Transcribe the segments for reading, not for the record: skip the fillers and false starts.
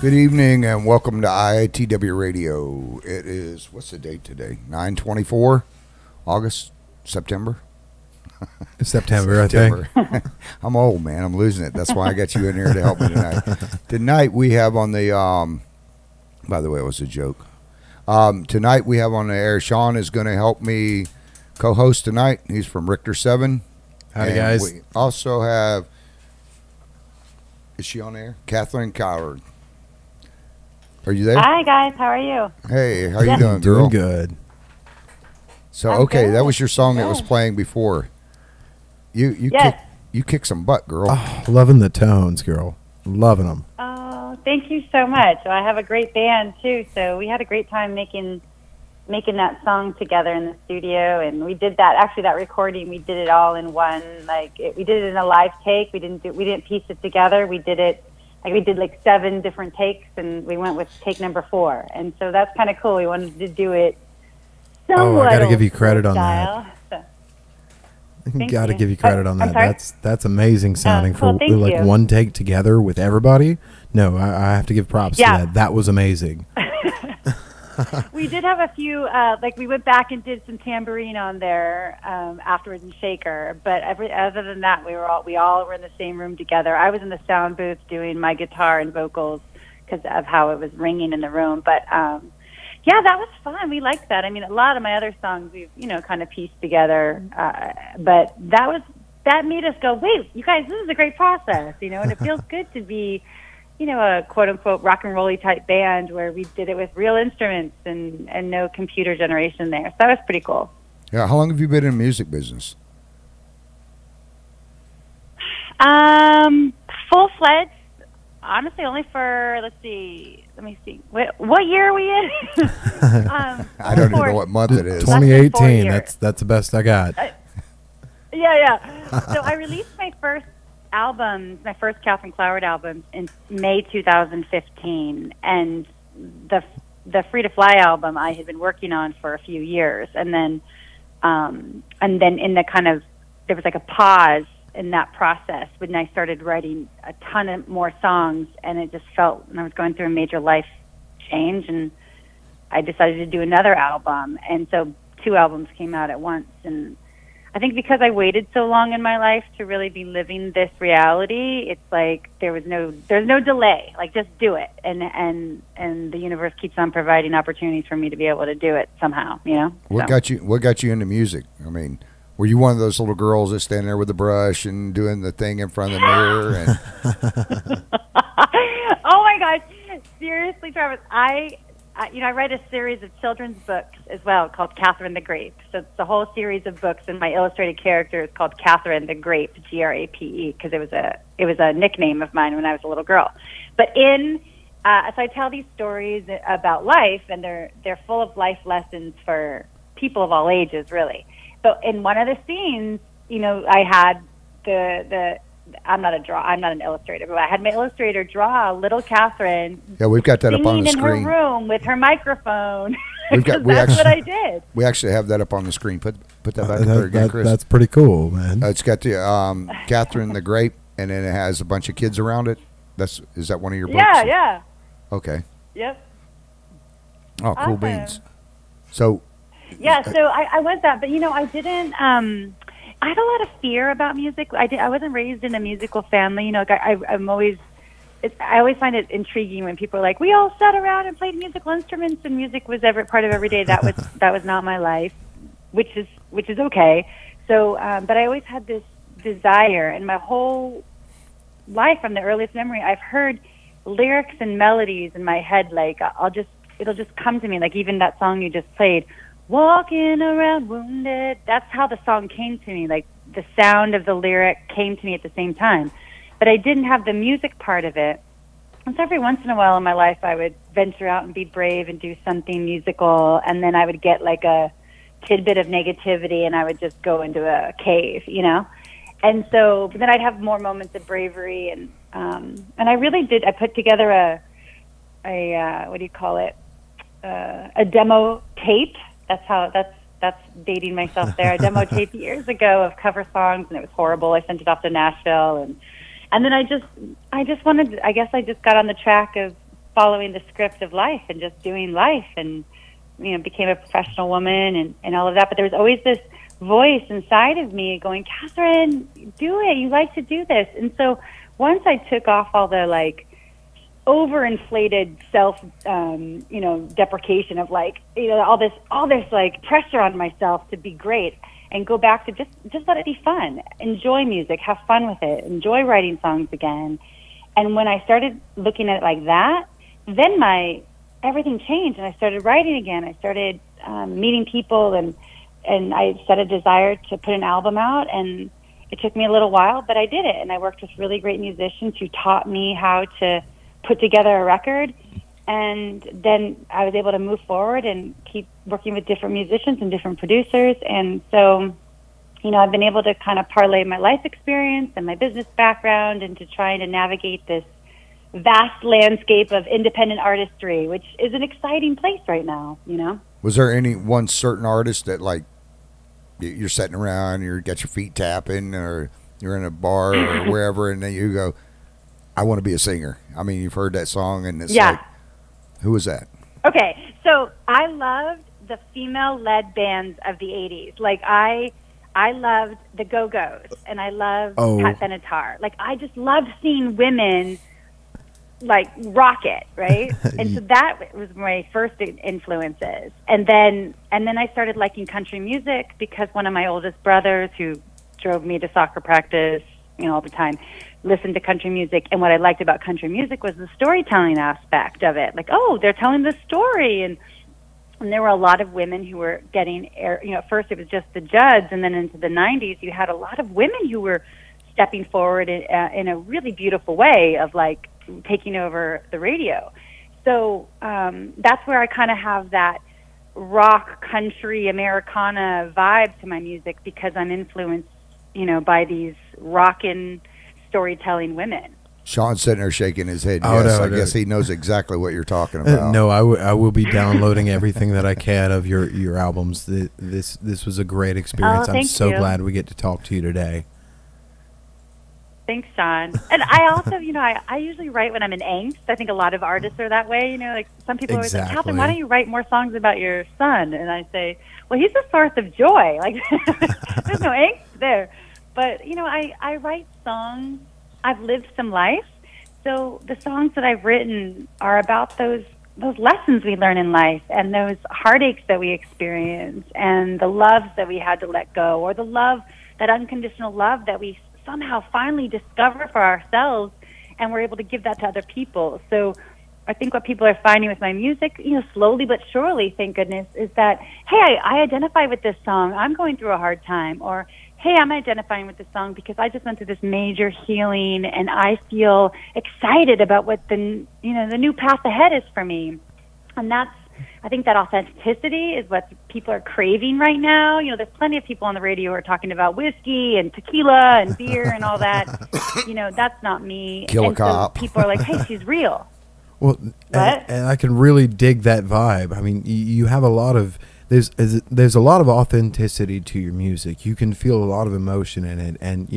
Good evening and welcome to IITW Radio. It is, what's the date today? 9/24, August, September? September, I think. I'm old, man. I'm losing it. That's why I got you in here to help me tonight. Tonight we have on the, by the way, it was a joke. Tonight we have on the air, Sean is going to help me co-host tonight. He's from Richter 7. Howdy, guys. We also have, is she on air? Kathryn Cloward. Are you there? Hi, guys. How are you? Hey, how you doing, girl? Doing good. So, I'm okay, good. that was your song that was playing before. You Yes. kick some butt, girl. Oh, loving the tones, girl. Loving them. Oh, thank you so much. Well, I have a great band too, so we had a great time making that song together in the studio, and we did that. Actually, that recording, we did it all in one. We did it in a live take. We didn't piece it together. We did it. We did 7 different takes, and we went with take number 4. And so that's kind of cool. We wanted to do it somewhat I got to give you credit on style, that. so. Got to give you credit on I'm that. sorry? That's amazing sounding cool, for thank you. one take together with everybody. No, I have to give props to Yeah. that. That was amazing. We did have a few, we went back and did some tambourine on there afterwards and shaker. But other than that, we all were in the same room together. I was in the sound booth doing my guitar and vocals because of how it was ringing in the room. But yeah, that was fun. We liked that. I mean, a lot of my other songs we've kind of pieced together, but that made us go, wait, you guys, this is a great process, and it feels good to be a quote-unquote rock and roll-y type band where we did it with real instruments and no computer generation there. So that was pretty cool. Yeah, how long have you been in the music business? Full-fledged, honestly, only for, let me see. What year are we in? I don't even know what month it is. 2018, that's the best I got. Yeah. So I released my first Kathryn Cloward album in May 2015, and the Free to Fly album I had been working on for a few years, and then in the kind of there was a pause in that process when I started writing a ton of more songs, and it just felt, and I was going through a major life change, and I decided to do another album, and so 2 albums came out at once. And I think because I waited so long in my life to really be living this reality, it's there's no delay. Just do it, and the universe keeps on providing opportunities for me to be able to do it somehow. What got you into music? I mean, were you one of those little girls that stand there with the brush and doing the thing in front of the mirror? And Oh my gosh, seriously, Travis, I write a series of children's books as well called Kathryn the Grape. So it's a whole series of books, and my illustrated character is called Kathryn the Grape, Grape, because it was a nickname of mine when I was a little girl. But so I tell these stories about life, and they're full of life lessons for people of all ages, really. So in one of the scenes, I had I'm not an illustrator, but I had my illustrator draw little Kathryn. Yeah, we've got that up on the in screen. her room with her microphone. That's what I did. We actually have that up on the screen. Put that back up there again, Chris. That's pretty cool, man. It's got the Kathryn the Grape, and then it has a bunch of kids around it. Is that one of your books? Yeah. Okay. Yep. Oh, cool Awesome. beans. So. Yeah, so I was that, but I didn't. I had a lot of fear about music. I wasn't raised in a musical family. I always find it intriguing when people are like, we all sat around and played musical instruments, and music was part of every day. That was not my life, which is okay. So, but I always had this desire, and my whole life, from the earliest memory, I've heard lyrics and melodies in my head. It'll just come to me. Even that song you just played. Walking around wounded. That's how the song came to me. The sound of the lyric came to me at the same time. But I didn't have the music part of it. And so every once in a while in my life, I would venture out and be brave and do something musical. And then I would get a tidbit of negativity, and I would just go into a cave, And so but then I'd have more moments of bravery. And I really did. I put together a what do you call it? A demo tape. That's dating myself there. A demo tape years ago of cover songs, and it was horrible. I sent it off to Nashville, and then I just wanted. I guess I just got on the track of following the script of life and just doing life, and became a professional woman and all of that. But there was always this voice inside of me going, Kathryn, do it. You like to do this. And so once I took off all the like overinflated self, deprecation of like, all this like pressure on myself to be great, and go back to just let it be fun, enjoy music, have fun with it, enjoy writing songs again. And when I started looking at it like that, then everything changed, and I started writing again. I started meeting people, and I set a desire to put an album out, and it took me a little while, but I did it. And I worked with really great musicians who taught me how to put together a record. And then I was able to move forward and keep working with different musicians and different producers. And so, I've been able to kind of parlay my life experience and my business background into trying to navigate this vast landscape of independent artistry, which is an exciting place right now, Was there any one certain artist that, like, you're sitting around, you got your feet tapping, or you're in a bar or wherever, and then you go, I want to be a singer? I mean, you've heard that song, and it's like, who was that? Okay, so I loved the female-led bands of the 80s. Like, I loved the Go-Go's, and I loved Pat Benatar. Like, I just loved seeing women, like, rock it, right? And so that was my first influences. And then I started liking country music because one of my oldest brothers, who drove me to soccer practice, all the time, listened to country music. And what I liked about country music was the storytelling aspect of it. Like, they're telling the story. And there were a lot of women who were getting air. At first it was just the Judds, and then into the 90s, you had a lot of women who were stepping forward in a really beautiful way of, like, taking over the radio. So that's where I kind of have that rock, country, Americana vibe to my music, because I'm influenced, by these rockin' storytelling women. Sean's sitting there shaking his head. Yes, I guess he knows exactly what you're talking about. No, I will be downloading everything that I can of your albums. This was a great experience. I'm so glad we get to talk to you today. Thanks, Sean. And I also, I usually write when I'm in angst. I think a lot of artists are that way. Like, some people are always like, Kathryn, why don't you write more songs about your son? And I say, well, he's a source of joy. Like, there's no angst there. But, I write songs. I've lived some life. So the songs that I've written are about those lessons we learn in life, and those heartaches that we experience, and the loves that we had to let go, or the love, that unconditional love that we somehow finally discover for ourselves, and we're able to give that to other people. So I think what people are finding with my music, slowly but surely, thank goodness, is that, hey, I identify with this song. I'm going through a hard time. Or, hey, I'm identifying with this song because I just went through this major healing, and I feel excited about what the new path ahead is for me. And I think that authenticity is what people are craving right now. There's plenty of people on the radio who are talking about whiskey and tequila and beer and all that. That's not me. Kill a cop. So people are like, hey, she's real. Well, and I can really dig that vibe. I mean, you have a lot of, there's a lot of authenticity to your music. You can feel a lot of emotion in it. And,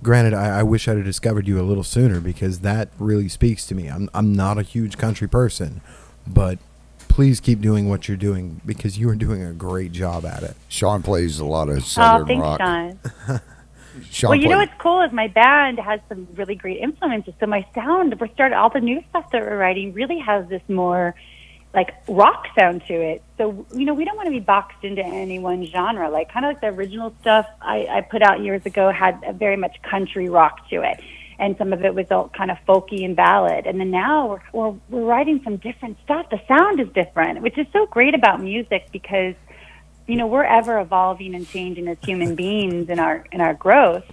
granted, I wish I'd have discovered you a little sooner, because that really speaks to me. I'm not a huge country person, but please keep doing what you're doing, because you are doing a great job at it. Sean plays a lot of Southern rock. Sean. Well, what's cool is my band has some really great influences. So my sound, all the new stuff that we're writing really has this more like rock sound to it. So, we don't want to be boxed into any one genre. Like, kind of like the original stuff I put out years ago had a very much country rock to it. And some of it was all kind of folky and ballad. And then now we're writing some different stuff. The sound is different, which is so great about music, because we're ever evolving and changing as human beings in our growth.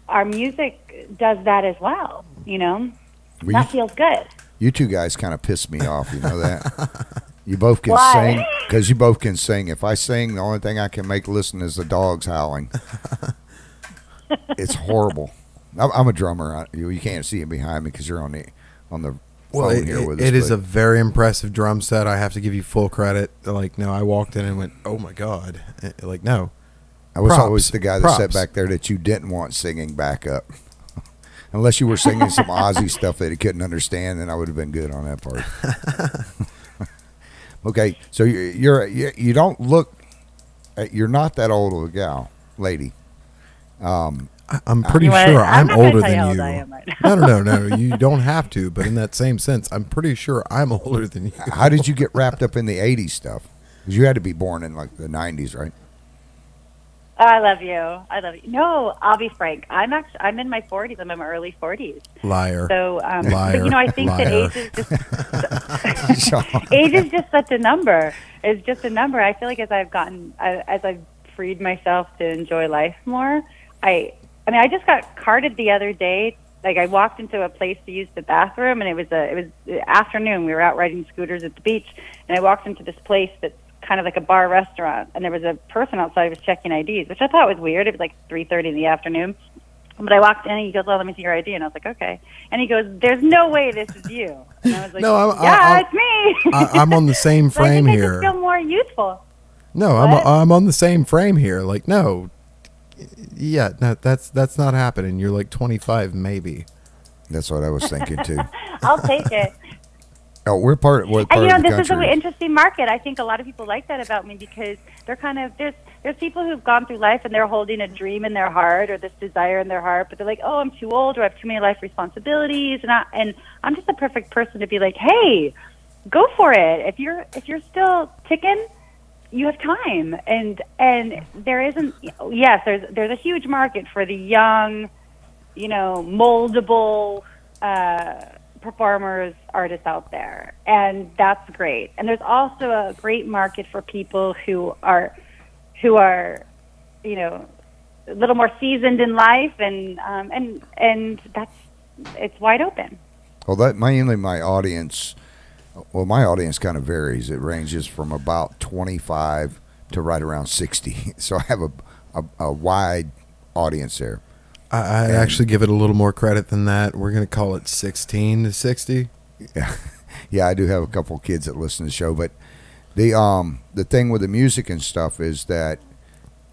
Our music does that as well, that feels good. You two guys kind of piss me off, you know that? You both can sing, because you both can sing. If I sing, the only thing I can make listen is the dogs howling. It's horrible. I'm a drummer. You can't see it behind me because you're on the phone here with us. It is a very impressive drum set. I have to give you full credit. Like, no, I walked in and went, oh my God. Like, no. I was always the guy that sat back there that you didn't want singing back up. Unless you were singing some Aussie stuff that he couldn't understand, then I would have been good on that part. Okay, so you don't look, you're not that old of a gal, lady. I'm pretty sure I'm older than you. I am right now. No. You don't have to, but in that same sense, I'm pretty sure I'm older than you. How did you get wrapped up in the 80s stuff? Because you had to be born in like the 90s, right? Oh, I love you. No, I'll be frank. I'm in my 40s. I'm in my early 40s. Liar. So, liar. But, I think that age is just such a number. It's just a number. I feel like as I've freed myself to enjoy life more, I just got carded the other day. Like I walked into a place to use the bathroom, and it was the afternoon. We were out riding scooters at the beach, and I walked into this place that's kind of like a bar restaurant, and there was a person outside who was checking IDs, which I thought was weird. It was like 3:30 in the afternoon. But I walked in, and he goes, "Well, let me see your ID." And I was like, "Okay." And he goes, "There's no way this is you." And I was like, "No, it's me." I'm on the same frame I here. I just feel more youthful. No, I'm on the same frame here. Like, no, yeah, no, that's not happening. You're like 25, maybe. That's what I was thinking too. I'll take it. Oh, we're part of the this country. is an interesting market. I think a lot of people like that about me because they're kind of there's people who've gone through life and they're holding a dream in their heart or this desire in their heart, but they're like, "Oh, I'm too old, or I have too many life responsibilities," and I'm just the perfect person to be like, "Hey, go for it. If you're still ticking, you have time." And there isn't. Yes, there's a huge market for the young, moldable. Performers, artists out there, and that's great. And there's also a great market for people who are a little more seasoned in life, and it's wide open. Well, that mainly my audience. Well, my audience kind of varies. It ranges from about 25 to right around 60. So I have a wide audience there. I actually give it a little more credit than that. We're going to call it 16 to 60. Yeah, I do have a couple of kids that listen to the show, but the thing with the music and stuff is that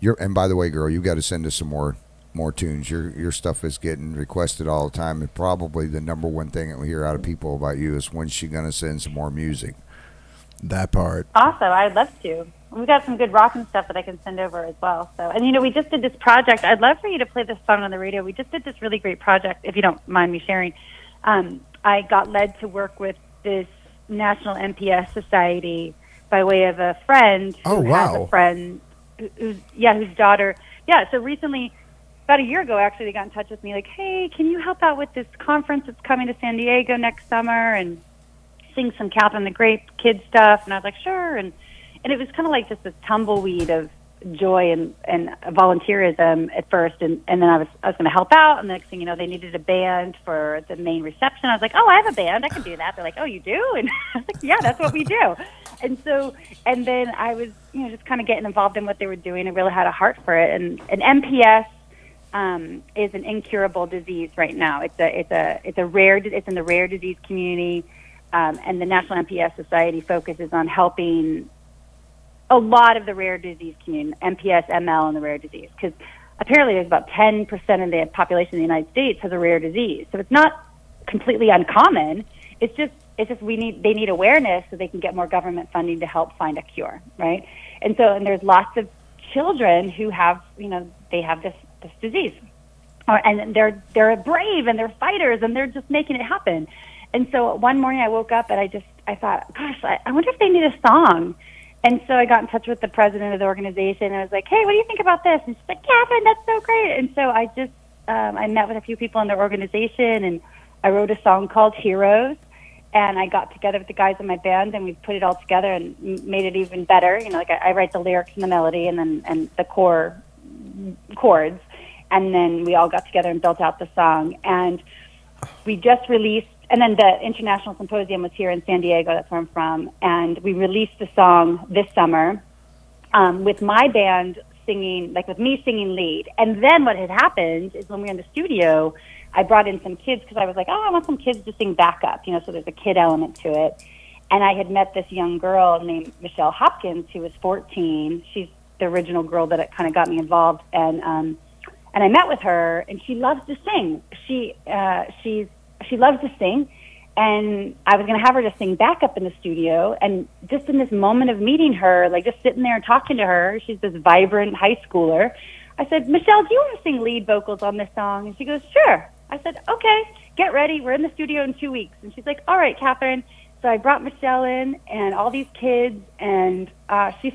and by the way, girl, you got to send us some more tunes. Your stuff is getting requested all the time, and probably the number one thing that we hear out of people about you is when's she going to send some more music. That part. Awesome. I'd love to. We've got some good rock and stuff that I can send over as well. So, and we just did this project. I'd love for you to play this song on the radio. We just did this really great project, if you don't mind me sharing. I got led to work with this National MPS Society by way of a friend who has a friend whose daughter. Yeah, so recently, about a year ago, actually, they got in touch with me like, "Hey, can you help out with this conference that's coming to San Diego next summer and sing some Catherine the Great kid stuff?" And I was like, "Sure." And it was kind of like just this tumbleweed of joy and volunteerism at first, and then I was going to help out, and the next thing you know, they needed a band for the main reception. I was like, "Oh, I have a band, I can do that." They're like, "Oh, you do?" And I was like, "Yeah, that's what we do." And then I was just kind of getting involved in what they were doing. I really had a heart for it, and MPS is an incurable disease right now. It's in the rare disease community, and the National MPS Society focuses on helping a lot of the rare disease community, MPS, ML, and the rare disease, because apparently there's about 10% of the population of the United States has a rare disease. So it's not completely uncommon. It's just they need awareness so they can get more government funding to help find a cure, right? And there's lots of children who have, they have this disease, and they're brave and they're fighters and they're just making it happen. And so one morning I woke up and I thought, gosh, I wonder if they need a song. And so I got in touch with the president of the organization, and I was like, "Hey, what do you think about this?" And she's like, "Kathryn, that's so great." And so I met with a few people in their organization, and I wrote a song called Heroes, and I got together with the guys in my band, and we put it all together and made it even better. I write the lyrics and the melody and the core chords, and then we all got together and built out the song. And we just released, and then the International Symposium was here in San Diego, that's where I'm from, and we released the song this summer with my band singing, with me singing lead. And then what had happened is when we were in the studio, I brought in some kids because I was like, I want some kids to sing backup, so there's a kid element to it. And I had met this young girl named Michelle Hopkins, who was 14. She's the original girl that kind of got me involved. And And I met with her, and she loves to sing. She loves to sing, and I was going to have her just sing backup in the studio. And just in this moment of meeting her, like just sitting there and talking to her, she's this vibrant high schooler. I said, Michelle, do you want to sing lead vocals on this song? And she goes, sure. I said, okay, get ready. We're in the studio in 2 weeks. And she's like, all right, Kathryn. So I brought Michelle in and all these kids, and she's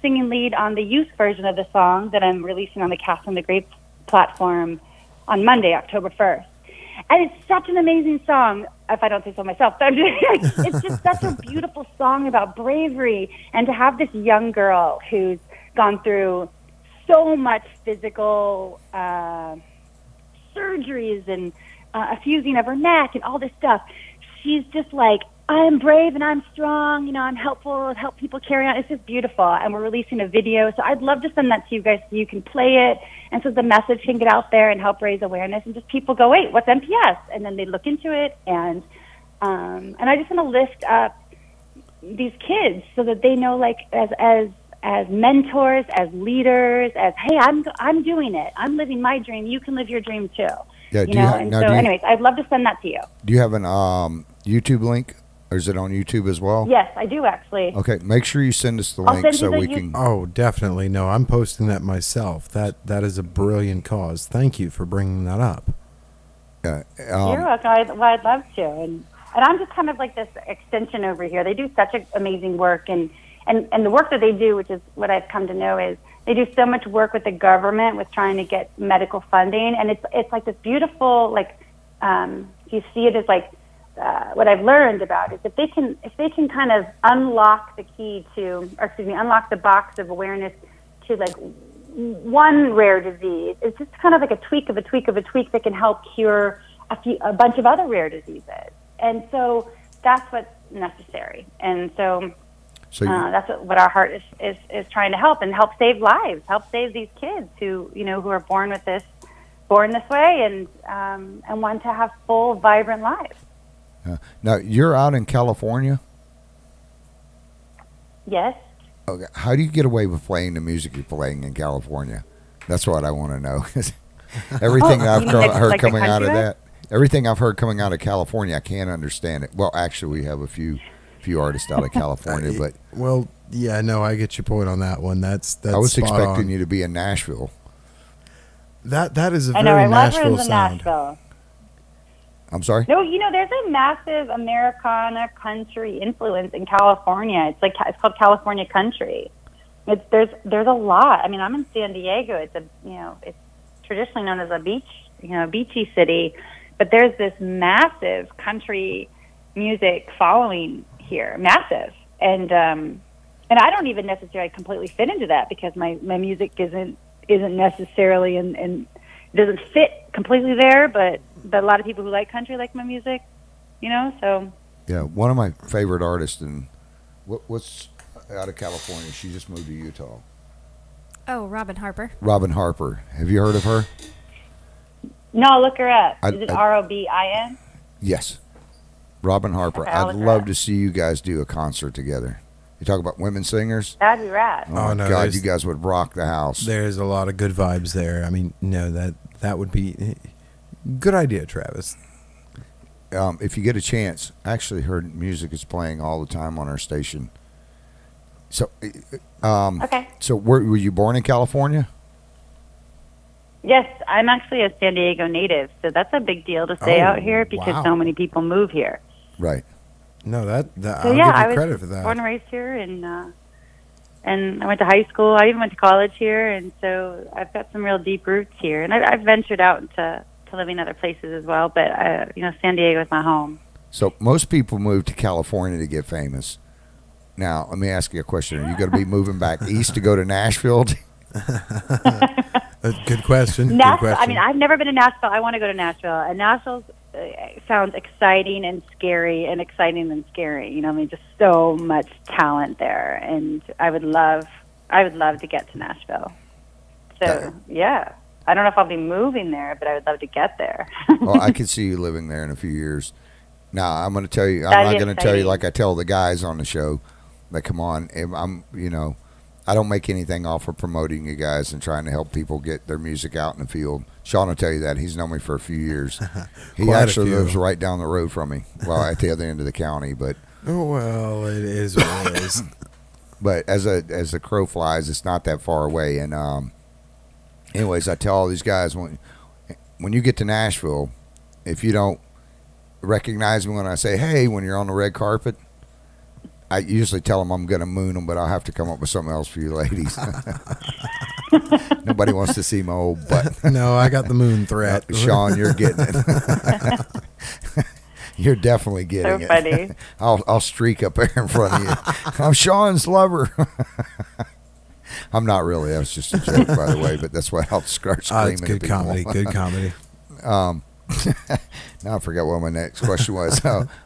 singing lead on the youth version of the song that I'm releasing on the Catherine the Great platform on Monday, October 1st. And it's such an amazing song, if I don't say so myself. It's just such a beautiful song about bravery, and to have this young girl who's gone through so much physical surgeries and a fusing of her neck and all this stuff. She's just like, I'm brave and I'm strong, I'm helpful, help people carry on. It's just beautiful. And we're releasing a video. So I'd love to send that to you guys so you can play it. And so the message can get out there and help raise awareness. And just people go, wait, what's MPS? And then they look into it. And I just want to lift up these kids so that they know, like, as mentors, as leaders, as, hey, I'm doing it. I'm living my dream. You can live your dream too. Yeah. Anyways, I'd love to send that to you. Do you have an YouTube link? Or is it on YouTube as well? Yes, I do actually. Okay, make sure you send us the link so we can... Oh, definitely. No, I'm posting that myself. That is a brilliant cause. Thank you for bringing that up. You're welcome. I'd love to. And I'm just kind of like this extension over here. They do such amazing work. And the work that they do, which is what I've come to know, is they do so much work with the government with trying to get medical funding. And it's like this beautiful, like, you see it as like, what I've learned about is if they can kind of unlock unlock the box of awareness to like one rare disease, it's just kind of like a tweak of a tweak of a tweak that can help cure a bunch of other rare diseases. And so that's what's necessary. And so that's what our heart is trying to help save lives, help save these kids who are born this way and want to have full, vibrant lives. Now, you're out in California? Yes. Okay. How do you get away with playing the music you're playing in California? That's what I want to know. Everything I've heard coming out of that, everything I've heard coming out of California, I can't understand it. Well, actually, we have a few artists out of California, but well, yeah, no, I get your point on that one. That's I was expecting you to be in Nashville. That is a very Nashville sound. Nashville. I'm sorry? No, there's a massive Americana country influence in California. It's called California country. There's a lot. I mean, I'm in San Diego. It's traditionally known as a beachy city, but there's this massive country music following here, massive. And I don't even necessarily completely fit into that because my music isn't necessarily and doesn't fit completely there, but a lot of people who like country like my music, so. Yeah, one of my favorite artists, and what's out of California, she just moved to Utah. Oh, Robin Harper. Robin Harper. Have you heard of her? No, look her up. Is it Robin? Yes. Robin Harper. Okay, I'd love to see you guys do a concert together. You talk about women singers? That'd be rad. Oh, no, God, you guys would rock the house. There's a lot of good vibes there. I mean, no, that would be good idea, Travis. If you get a chance, I actually heard music is playing all the time on our station. So, okay. So, were you born in California? Yes, I'm actually a San Diego native, so that's a big deal to stay out here because so many people move here. Right. No, I'll give you credit for that. Born and raised here, and I went to high school. I even went to college here, and so I've got some real deep roots here. And I've ventured out into living other places as well, but San Diego is my home. So most people move to California to get famous. Now, let me ask you a question: are you going to be moving back east to go to Nashville? Good question. I mean, I've never been to Nashville. I want to go to Nashville, and Nashville sounds exciting and scary, and exciting and scary. Just so much talent there, and I would love to get to Nashville. So yeah, I don't know if I'll be moving there, but I would love to get there. Well, I could see you living there in a few years. Now, I'm going to tell you. I'm not going to tell you like I tell the guys on the show that come on. I don't make anything off of promoting you guys and trying to help people get their music out in the field. Sean will tell you that. He's known me for a few years. He actually lives right down the road from me. Well, at the other end of the county, but well, it is what it is. But as the crow flies, it's not that far away. And anyways, I tell all these guys, when you get to Nashville, if you don't recognize me when I say, hey, when you're on the red carpet, I usually tell them I'm going to moon them, but I'll have to come up with something else for you ladies. Nobody wants to see my old butt. No, I got the moon threat. Sean, you're getting it. You're definitely getting it. So funny. I'll streak up there in front of you. I'm Sean's lover. I'm not really. That was just a joke, by the way, but that's why I'll start screaming it's good at people. comedy. Good comedy. Now I forgot what my next question was.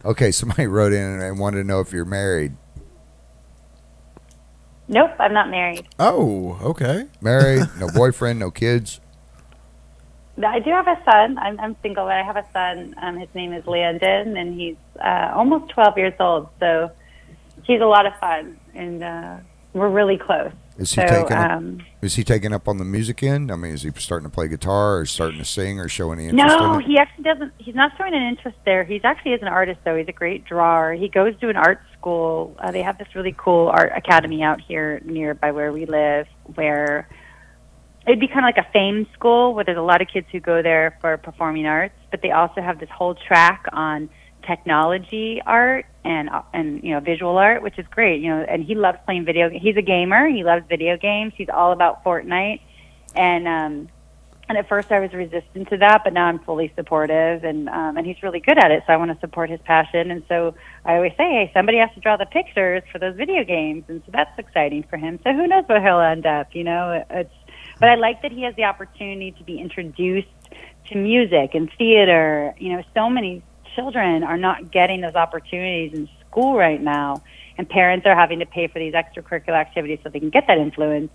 Okay, somebody wrote in and wanted to know if you're married. Nope, I'm not married. Oh, okay. Married, no boyfriend, no kids. I do have a son. I'm single, but I have a son. His name is Landon, and he's almost 12 years old. So he's a lot of fun, and we're really close. Is he taking up on the music end? I mean, is he starting to play guitar or starting to sing or show any interest in it? He actually doesn't. He's not showing an interest there. He's actually is an artist, though. He's a great drawer. He goes to an art school. They have this really cool art academy out here nearby where we live, where it'd be kind of like a fame school where there's a lot of kids who go there for performing arts, but they also have this whole track on technology art and visual art, which is great. And he loves playing video. He's a gamer. He loves video games. He's all about Fortnite. And at first I was resistant to that, but now I'm fully supportive. And he's really good at it, so I want to support his passion. And so I always say, hey, somebody has to draw the pictures for those video games, and so that's exciting for him. So who knows where he'll end up? But I like that he has the opportunity to be introduced to music and theater. So many children are not getting those opportunities in school right now, and parents are having to pay for these extracurricular activities so they can get that influence.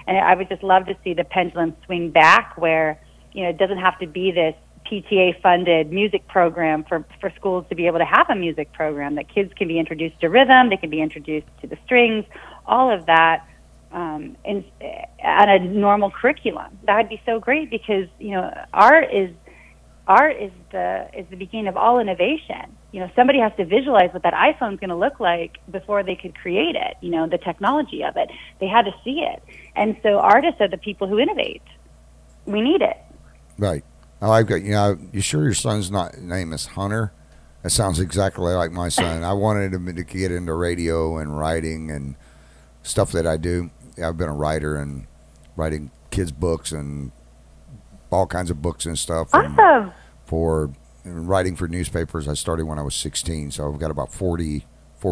And I would just love to see the pendulum swing back where, it doesn't have to be this PTA-funded music program for schools to be able to have a music program, that kids can be introduced to rhythm, they can be introduced to the strings, all of that on a normal curriculum. That would be so great because, art is the beginning of all innovation. Somebody has to visualize what that iPhone's going to look like before they could create it. The technology of it. They had to see it. And so artists are the people who innovate. We need it. Right. I've got, you sure your son's name is Hunter? That sounds exactly like my son. I wanted him to get into radio and writing and stuff that I do. I've been a writer and writing kids' books and all kinds of books and stuff. Awesome. And writing for newspapers, I started when I was 16, so I've got about 40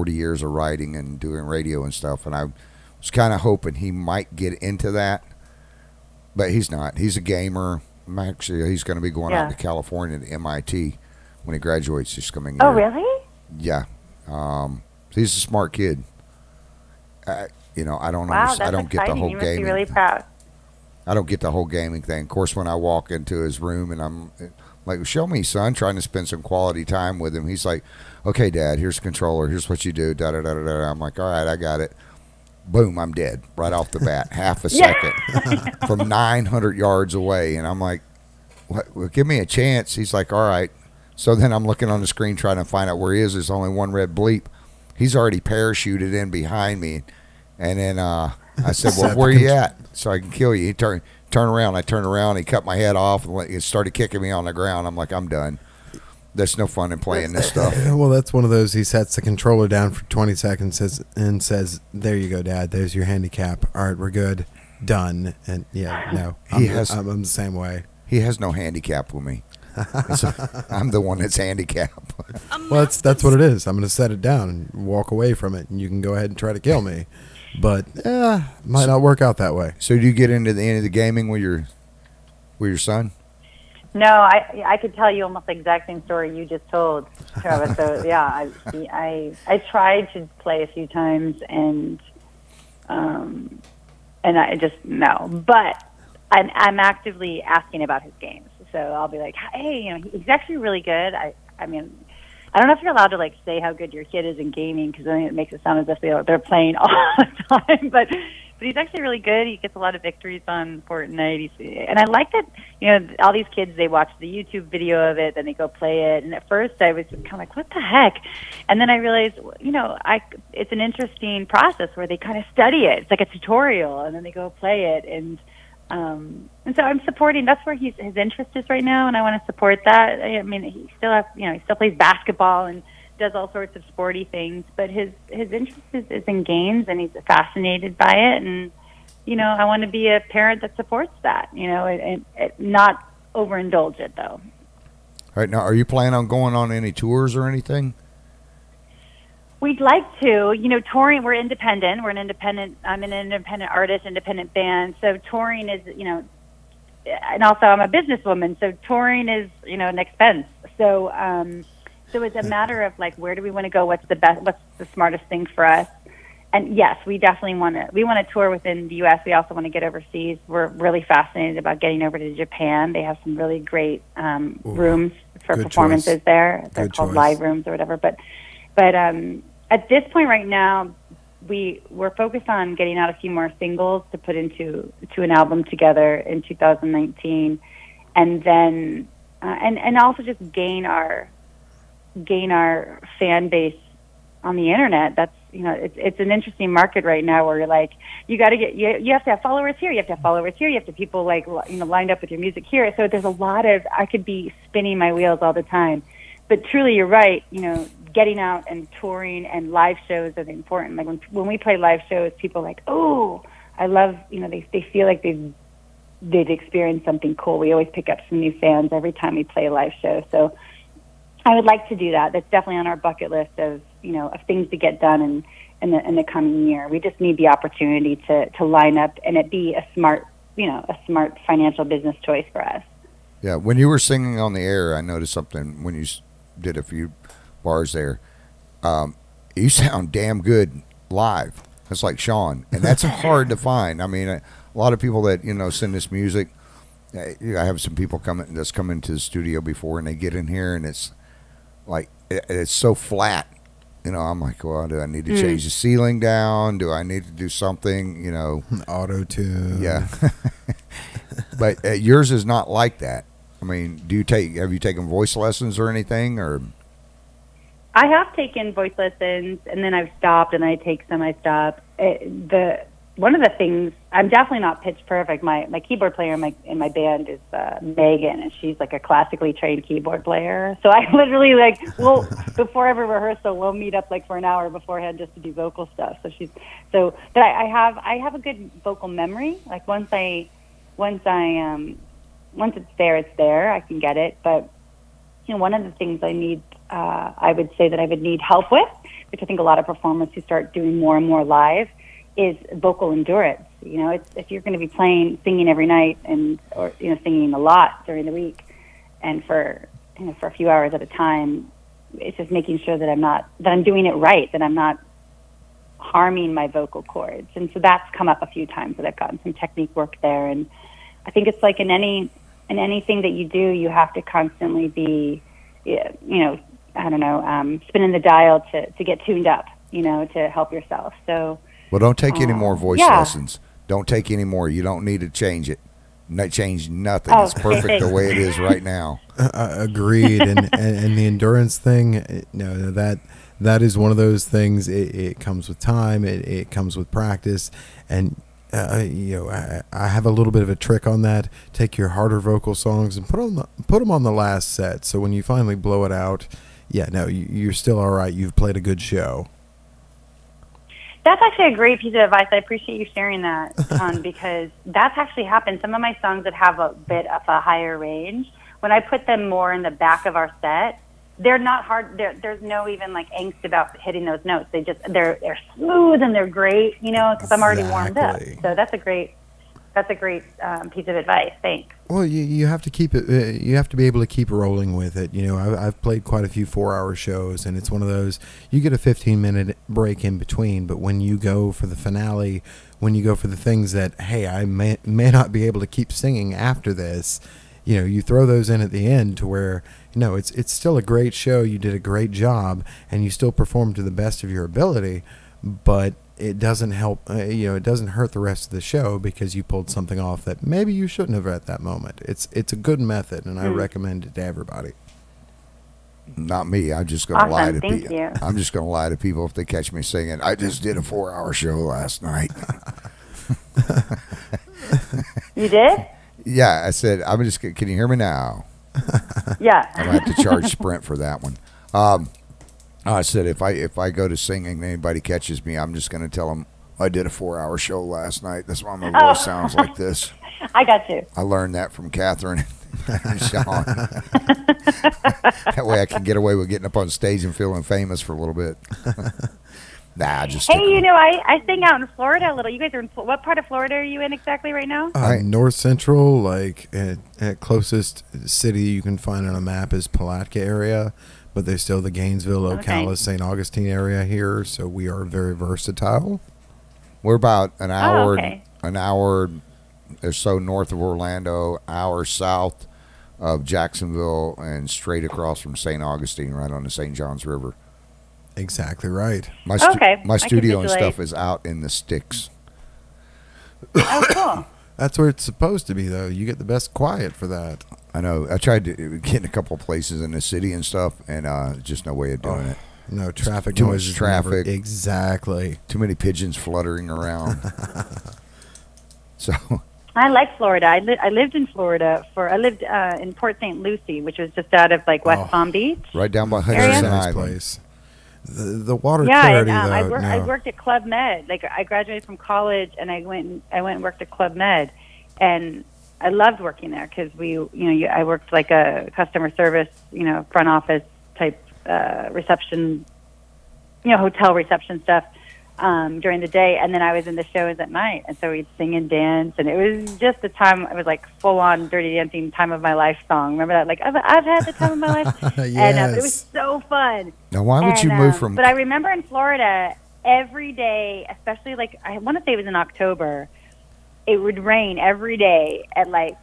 years of writing and doing radio and stuff, and I was kind of hoping he might get into that, but he's not. He's a gamer. He's going to be going out to California to MIT when he graduates this coming year. Oh, really? Yeah. He's a smart kid. I don't wow, I don't get the whole you must gaming. Be really proud. I don't get the whole gaming thing. Of course, when I walk into his room and I'm like, show me, son, trying to spend some quality time with him. He's like, okay, Dad, here's the controller. Here's what you do. Da, da, da, da, da. I'm like, all right, I got it. Boom, I'm dead right off the bat. Half a second from 900 yards away. And I'm like, what? Well, give me a chance. He's like, all right. So then I'm looking on the screen trying to find out where he is. There's only one red bleep. He's already parachuted in behind me. And then I said, well, where are you at? So I can kill you. He turn around. I turned around. He cut my head off and he started kicking me on the ground. I'm like, I'm done. There's no fun in playing this stuff. Well, that's one of those. He sets the controller down for 20 seconds and says, there you go, Dad. There's your handicap. All right, we're good. Done. And I'm the same way. He has no handicap with me. I'm the one that's handicapped. Well, that's what it is. I'm going to set it down and walk away from it, and you can go ahead and try to kill me. But might not work out that way. So do you get into the end of the gaming with your son? No, I could tell you almost the exact same story you just told, Travis. So yeah, I tried to play a few times and I just no. But I'm actively asking about his games. So I'll be like, hey, he's actually really good. I mean, I don't know if you're allowed to say how good your kid is in gaming because then it makes it sound as if they're playing all the time. But but he's actually really good. He gets a lot of victories on Fortnite. And I like that, all these kids, they watch the YouTube video of it, then they go play it. And at first I was kind of like, what the heck? And then I realized, it's an interesting process where they kind of study it. It's like a tutorial, and then they go play it. And so I'm supporting. That's where his interest is right now, and I want to support that. I mean, he still plays basketball and does all sorts of sporty things, but his interest is in games, and he's fascinated by it. And I want to be a parent that supports that. And not overindulge it though. All right, now, are you planning on going on any tours or anything? We'd like to, touring, we're independent. I'm an independent artist, independent band. So touring is, and also I'm a businesswoman. So touring is, an expense. So it's a matter of like, where do we want to go? What's the smartest thing for us? And yes, we definitely want to tour within the U.S. We also want to get overseas. We're really fascinated about getting over to Japan. They have some really great rooms for performances there. They're called live rooms or whatever. But at this point right now, we're focused on getting out a few more singles to put into an album together in 2019, and then and also just gain our fan base on the internet. That's it's an interesting market right now where you're like, you got to you have to have followers here, you have to have followers here, you have to have people like lined up with your music here. So there's a lot of, I could be spinning my wheels all the time. But truly, you're right. Getting out and touring and live shows are important. Like when we play live shows, people are like, oh, I love. They feel like they've experienced something cool. We always pick up some new fans every time we play a live show. So I would like to do that. That's definitely on our bucket list of of things to get done in the coming year. We just need the opportunity to line up and it be a smart financial business choice for us. Yeah, when you were singing on the air, I noticed something when you did a few bars there. You sound damn good live. It's like Sean, and that's hard to find. I mean, a lot of people that send us music. I have some people that's come into the studio before, and they get in here, and it's like it's so flat. I'm like, well, do I need to change the ceiling down? Do I need to do something? Auto tune. Yeah, but yours is not like that. I mean, have you taken voice lessons or anything, or? I have taken voice lessons, and then I've stopped, and I take some, I stop. One of the things, I'm definitely not pitch perfect. My keyboard player in my band is Megan, and she's like a classically trained keyboard player. So I literally before every rehearsal, we'll meet up like for an hour beforehand just to do vocal stuff. But I have a good vocal memory. Like once it's there, it's there. I can get it. But one of the things I need, I would say that I would need help with, which I think a lot of performers who start doing more and more live, is vocal endurance. If you're going to be singing every night or singing a lot during the week, and for a few hours at a time, it's just making sure that I'm doing it right, that I'm not harming my vocal cords. And so that's come up a few times that I've gotten some technique work there. And I think it's like in anything that you do, you have to constantly be, spinning the dial to get tuned up, to help yourself. So. Well, don't take any more voice lessons. Don't take any more. You don't need to change it. Not change nothing. It's perfect the way it is right now. Agreed. And the endurance thing, that is one of those things. It comes with time. It comes with practice. And I have a little bit of a trick on that. Take your harder vocal songs and put them on the last set. So when you finally blow it out, you're still all right. You've played a good show. That's actually a great piece of advice. I appreciate you sharing that, because that's actually happened. Some of my songs that have a bit of a higher range, when I put them more in the back of our set, they're not hard. There's no even like angst about hitting those notes. They're smooth and they're great, because I'm already warmed up. So that's a great piece of advice. Thanks. Well, you have to keep it. You have to be able to keep rolling with it. I've played quite a few 4-hour shows, and it's one of those. You get a 15-minute break in between, but when you go for the finale, when you go for the things that, hey, I may not be able to keep singing after this, you throw those in at the end to where it's still a great show. You did a great job, and you still performed to the best of your ability. But it doesn't help, it doesn't hurt the rest of the show because you pulled something off that maybe you shouldn't have at that moment. It's a good method, and I recommend it to everybody. Not me. I'm just going to lie to Thank people. you. I'm just going to lie to people if they catch me singing. I just did a 4-hour show last night. You did? Yeah, I said, can you hear me now? Yeah. I'm going to have to charge Sprint for that one. I said, if I go to singing and anybody catches me, I'm just going to tell them I did a 4-hour show last night. That's why my voice sounds like this. I got you. I learned that from Kathryn and Sean. That way I can get away with getting up on stage and feeling famous for a little bit. Nah, just. Hey, I sing out in Florida a little. You guys are in what part of Florida are you in exactly right now? North Central, like at closest city you can find on a map is Palatka area, but there's still the Gainesville, Ocala, St. Augustine area here, so we are very versatile. We're about an hour or so north of Orlando, hour south of Jacksonville, and straight across from St. Augustine, right on the St. Johns River. Exactly right. My studio and stuff is out in the sticks. Oh, cool. That's where it's supposed to be, though. You get the best quiet for that. I know. I tried to get in a couple of places in the city and stuff, and just no way of doing it. No, traffic too noise. Much traffic. Exactly. Too many pigeons fluttering around. So. I like Florida. I lived in Florida I lived in Port St. Lucie, which was just out of like West Palm Beach. Right down by Hudson Island. Place. The water clarity, though. I worked at Club Med. Like I graduated from college, and I went and worked at Club Med, and I loved working there because I worked like a customer service, front office type reception, hotel reception stuff during the day, and then I was in the shows at night, and so we'd sing and dance, and it was just the time. It was like full on Dirty Dancing time of my life song. Remember that? Like I've had the time of my life. Yes. And but it was so fun. Now, why would you move from? But I remember in Florida every day, especially like I want to say it was in October, it would rain every day at like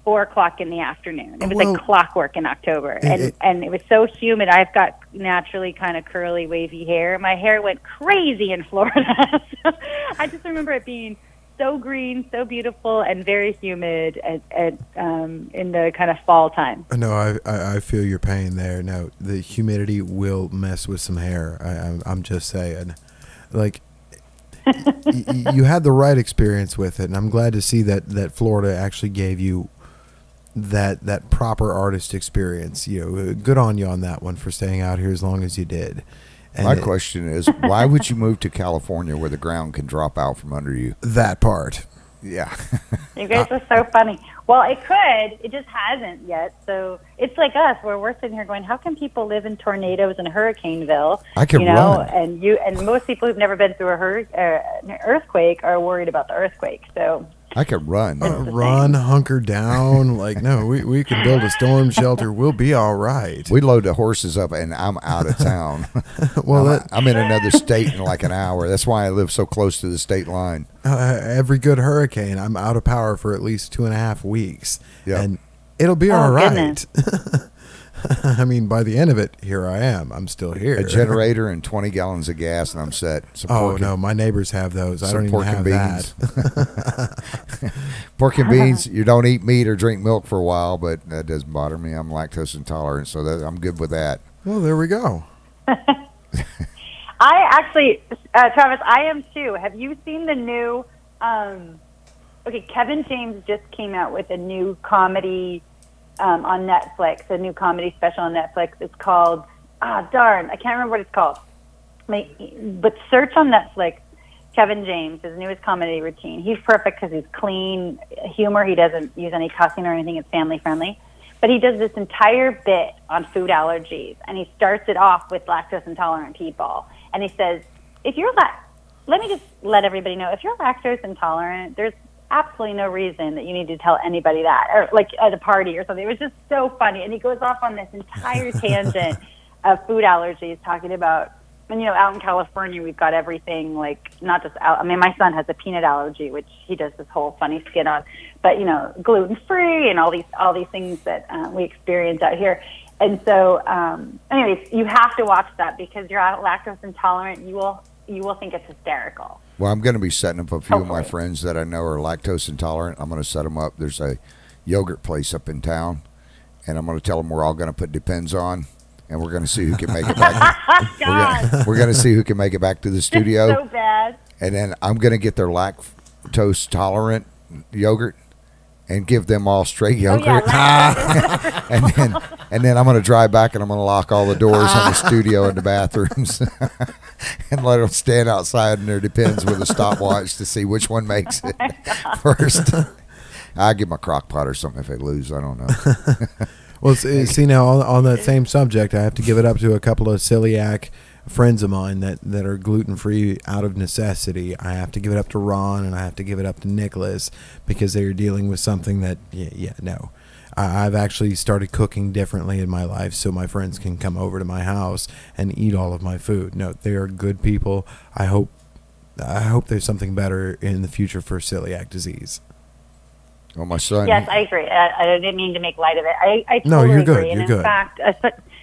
4:00 in the afternoon. It was like clockwork in October, and it was so humid. I've got naturally kind of curly, wavy hair. My hair went crazy in Florida. So I just remember it being so green, so beautiful, and very humid at in the kind of fall time. No, I feel your pain there. No, the humidity will mess with some hair. I'm just saying, like. You had the right experience with it, and I'm glad to see that Florida actually gave you that proper artist experience. Good on you on that one for staying out here as long as you did. And my question is, why would you move to California where the ground can drop out from under you? That part. Yeah. You guys are so funny. Well, it could. It just hasn't yet. So it's like us, where we're sitting here going, how can people live in tornadoes in Hurricaneville? I can run. And most people who've never been through an earthquake are worried about the earthquake. So I can run. Run, hunker down. Like, no, we can build a storm shelter. We'll be all right. We load the horses up, and I'm out of town. Well, I'm in another state in like an hour. That's why I live so close to the state line. Every good hurricane, I'm out of power for at least 2.5 weeks. Yep. And it'll be all right. Goodness. I mean, by the end of it, here I am. I'm still here. A generator and 20 gallons of gas, and I'm set. No, my neighbors have those. I don't even have that. Pork and beans. You don't eat meat or drink milk for a while, but that doesn't bother me. I'm lactose intolerant, so I'm good with that. Well, there we go. I actually, Travis, I am too. Have you seen the new? Kevin James just came out with a new comedy on Netflix, a new comedy special on Netflix. It's called, I can't remember what it's called. But search on Netflix, Kevin James, his newest comedy routine. He's perfect because he's clean humor. He doesn't use any cussing or anything. It's family friendly. But he does this entire bit on food allergies, and he starts it off with lactose intolerant people. And he says, let me just let everybody know, if you're lactose intolerant, there's absolutely no reason that you need to tell anybody that, or like at a party or something. It was just so funny. And he goes off on this entire tangent of food allergies, talking about, and out in California, we've got everything, like not just my son has a peanut allergy, which he does this whole funny skit on, but gluten-free and all these things that we experience out here. And so, anyways, you have to watch that because you're lactose intolerant. You will you will think it's hysterical. Well, I'm going to be setting up a few of my Hopefully. friends that I know are lactose intolerant. I'm going to set them up. There's a yogurt place up in town, and I'm going to tell them we're all going to put Depends on, and we're going to see who can make it back. We're going to see who can make it back to the studio. It's so bad. And then I'm going to get their lactose tolerant yogurt and give them all straight yogurt. Oh, yeah, and then I'm going to drive back and I'm going to lock all the doors on the studio and the bathrooms and let them stand outside in their Depends with a stopwatch to see which one makes it first. I'll give them a crock pot or something if they lose. I don't know. Well, see now on that same subject, I have to give it up to a couple of celiac friends of mine that are gluten-free out of necessity. I have to give it up to Ron, and I have to give it up to Nicholas, because they are dealing with something that, no. I've actually started cooking differently in my life so my friends can come over to my house and eat all of my food. No, they are good people. I hope there's something better in the future for celiac disease. Well, my son. Yes, I agree. I didn't mean to make light of it. I totally No, you're good. agree. And You're good. in fact,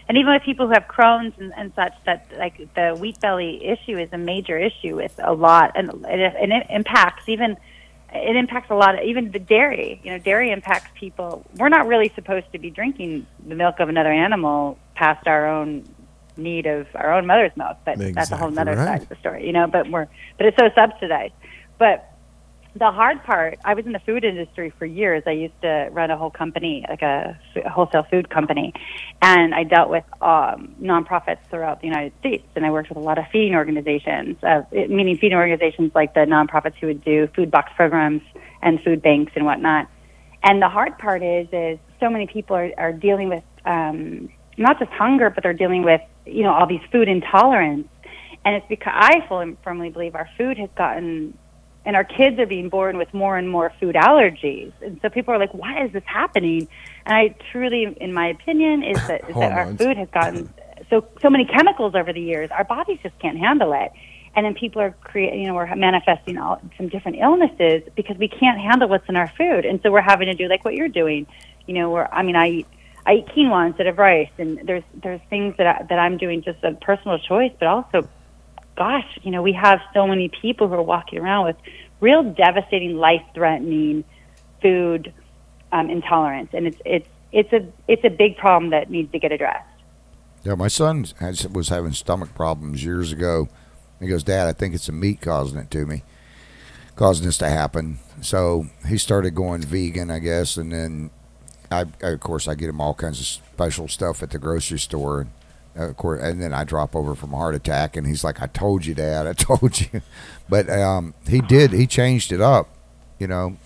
and even with people who have Crohn's and such, that like the wheat belly issue is a major issue with a lot, and it impacts a lot of even the dairy. You know, dairy impacts people. We're not really supposed to be drinking the milk of another animal past our own need of our own mother's milk, but that's a whole other side of the story. You know, but it's so subsidized. But the hard part, I was in the food industry for years. I used to run a whole company, like a wholesale food company, and I dealt with nonprofits throughout the United States, and I worked with a lot of feeding organizations, meaning feeding organizations like the nonprofits who would do food box programs and food banks and whatnot. And the hard part is so many people are dealing with not just hunger, but they're dealing with, you know, all these food intolerance. And it's because I firmly believe our food has gotten, and our kids are being born with more and more food allergies. And so people are like, why is this happening? And I truly, in my opinion, is that our food has gotten so many chemicals over the years, our bodies just can't handle it. And then people are we're manifesting some different illnesses because we can't handle what's in our food. And so we're having to do like what you're doing. You know, I eat quinoa instead of rice, and there's things that I'm doing just a personal choice, but also, gosh, you know, we have so many people who are walking around with real devastating, life-threatening food intolerance, and it's a big problem that needs to get addressed. Yeah, my son was having stomach problems years ago. He goes, Dad, I think it's the meat causing this to happen. So he started going vegan, I guess, and then of course I get him all kinds of special stuff at the grocery store. Of course, and then I drop over from a heart attack, and he's like, I told you, Dad, I told you. But he changed it up. You know,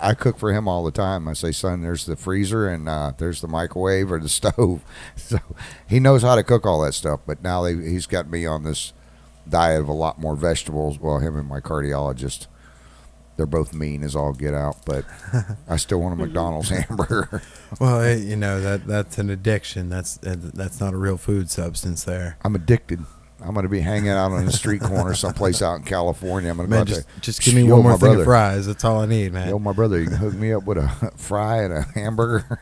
I cook for him all the time. I say, son, there's the freezer, and there's the microwave or the stove. So he knows how to cook all that stuff. But now he's got me on this diet of a lot more vegetables. Well, him and my cardiologist, they're both mean as all get out, but I still want a McDonald's hamburger. Well, you know, that's an addiction. That's not a real food substance there. I'm addicted. I'm going to be hanging out on the street corner someplace out in California. I'm going to go just give me one more thing of fries. That's all I need, man. Yo, my brother, you can hook me up with a fry and a hamburger.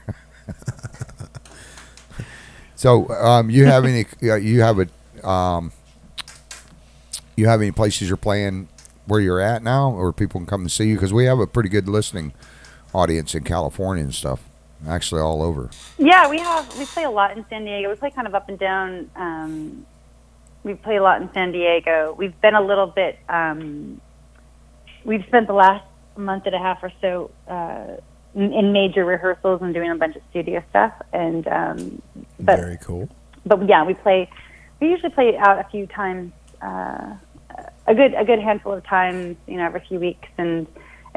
So, you have any places you're playing where you're at now, or people can come and see you? Because we have a pretty good listening audience in California and stuff, actually all over. Yeah, we play a lot in San Diego. We play kind of up and down. We play a lot in San Diego. We've been a little bit, we've spent the last month and a half or so in major rehearsals and doing a bunch of studio stuff. And very cool. But yeah, we usually play out a few times, a good handful of times, you know, every few weeks, and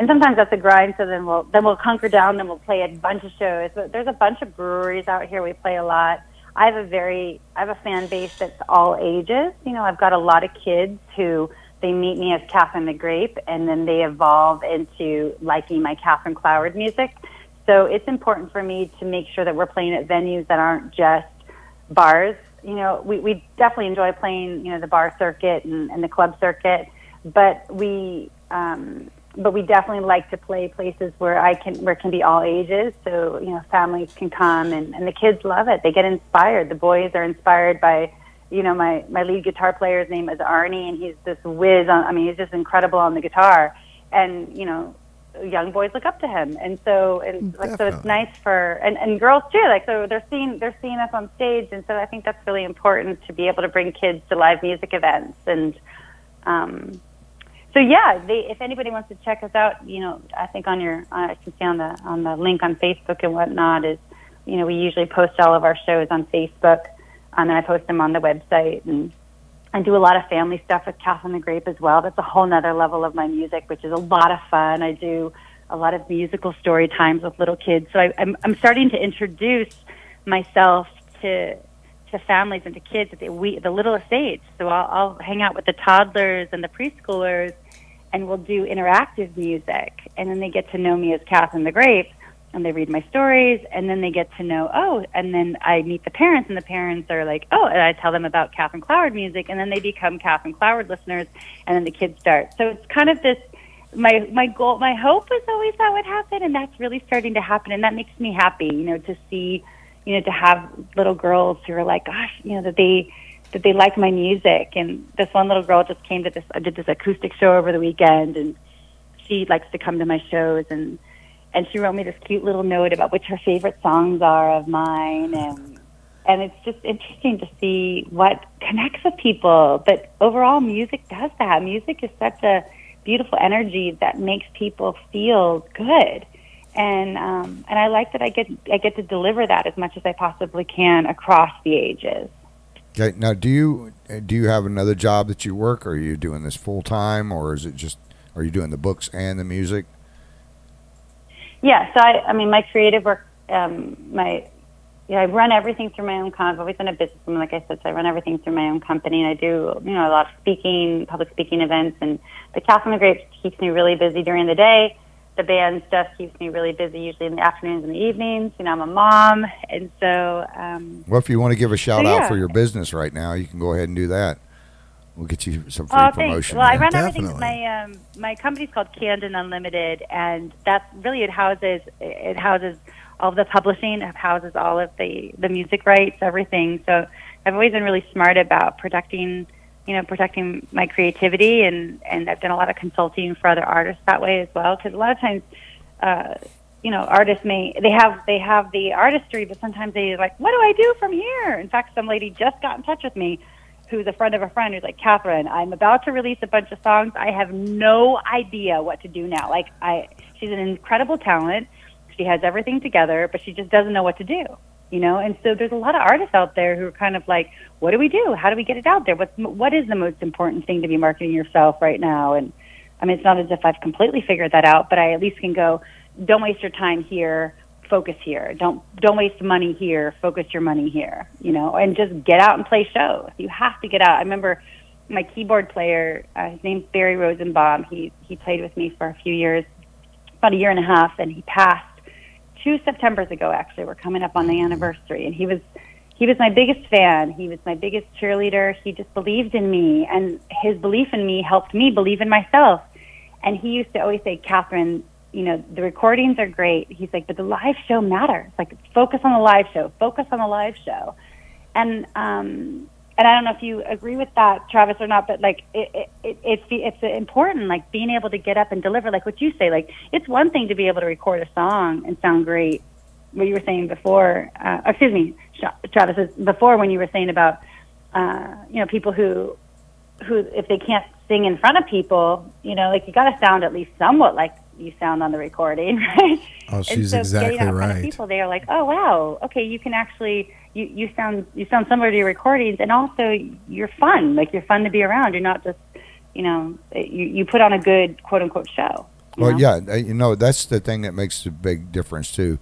sometimes that's a grind. So then we'll hunker down, then we'll play a bunch of shows. But there's a bunch of breweries out here. We play a lot. I have a fan base that's all ages. You know, I've got a lot of kids who they meet me as Kathryn the Grape, and then they evolve into liking my Kathryn Cloward music. So it's important for me to make sure that we're playing at venues that aren't just bars. You know, we definitely enjoy playing, you know, the bar circuit and the club circuit, but we definitely like to play places where it can be all ages. So, you know, families can come and the kids love it. They get inspired. The boys are inspired by, my lead guitar player's name is Arnie, and he's this whiz he's just incredible on the guitar. And, young boys look up to him. And so, so it's nice and girls too, so they're seeing us on stage. And so I think that's really important to be able to bring kids to live music events. And, if anybody wants to check us out, I think I can see on the link on Facebook and whatnot is, we usually post all of our shows on Facebook, and I post them on the website, and I do a lot of family stuff with Kathryn the Grape as well. That's a whole nother level of my music, which is a lot of fun. I do a lot of musical story times with little kids. So I'm starting to introduce myself to families and to kids at the littlest age. So I'll hang out with the toddlers and the preschoolers, and we'll do interactive music. And then they get to know me as Kathryn the Grape, and they read my stories, and then they get to know, and then I meet the parents, and the parents are like, and I tell them about Kathryn Cloward music, and then they become Kathryn Cloward listeners, and then the kids start. So it's kind of this, my goal, my hope was always that would happen, and that's really starting to happen, and that makes me happy, to see, to have little girls who are like, gosh, that they like my music. And this one little girl just came to I did this acoustic show over the weekend, and she likes to come to my shows, and she wrote me this cute little note about which her favorite songs are of mine, and it's just interesting to see what connects with people. But overall, music does that. Music is such a beautiful energy that makes people feel good, and I like that I get to deliver that as much as I possibly can across the ages. Okay, now do you have another job that you work, or are you doing this full time, or is it just, are you doing the books and the music? Yeah, so my creative work, I run everything through my own company. I've always been a businesswoman, like I said, so I run everything through my own company, and I do, a lot of speaking, public speaking events, and the Kathryn the Grape keeps me really busy during the day. The band stuff keeps me really busy, usually in the afternoons and the evenings. I'm a mom, and so... well, if you want to give a shout-out for your business right now, you can go ahead and do that. We'll get you some free promotion. Well, I run everything. My company's called Candon Unlimited, and that's really it houses all of the publishing, it houses all of the music rights, everything. So I've always been really smart about protecting my creativity, and I've done a lot of consulting for other artists that way as well. Because a lot of times, artists they have the artistry, but sometimes they're like, what do I do from here? In fact, some lady just got in touch with me, who's a friend of a friend, who's like, Kathryn, I'm about to release a bunch of songs. I have no idea what to do now. She's an incredible talent. She has everything together, but she just doesn't know what to do, And so there's a lot of artists out there who are kind of like, what do we do? How do we get it out there? What is the most important thing to be marketing yourself right now? And it's not as if I've completely figured that out, but I at least can go, don't waste your time here. Focus here. Don't waste money here. Focus your money here, and just get out and play shows. You have to get out. I remember my keyboard player, his name's Barry Rosenbaum. He played with me for a few years, about a year and a half, and he passed 2 Septembers ago, actually. We're coming up on the anniversary, and he was my biggest fan. He was my biggest cheerleader. He just believed in me, and his belief in me helped me believe in myself. And he used to always say, Kathryn, the recordings are great. He's like, but the live show matters. Focus on the live show. Focus on the live show. And I don't know if you agree with that, Travis, or not, but it's important, being able to get up and deliver, like what you say. It's one thing to be able to record a song and sound great. What you were saying before, excuse me, Travis, before when you were saying about, people who if they can't sing in front of people, you got to sound at least somewhat like you sound on the recording, right? Oh, she's exactly getting out in front of right. people, they are like, oh wow, okay, you can actually you sound similar to your recordings, and also you're fun. You're fun to be around. You're not just you put on a good quote unquote show. Well, yeah, that's the thing that makes a big difference too.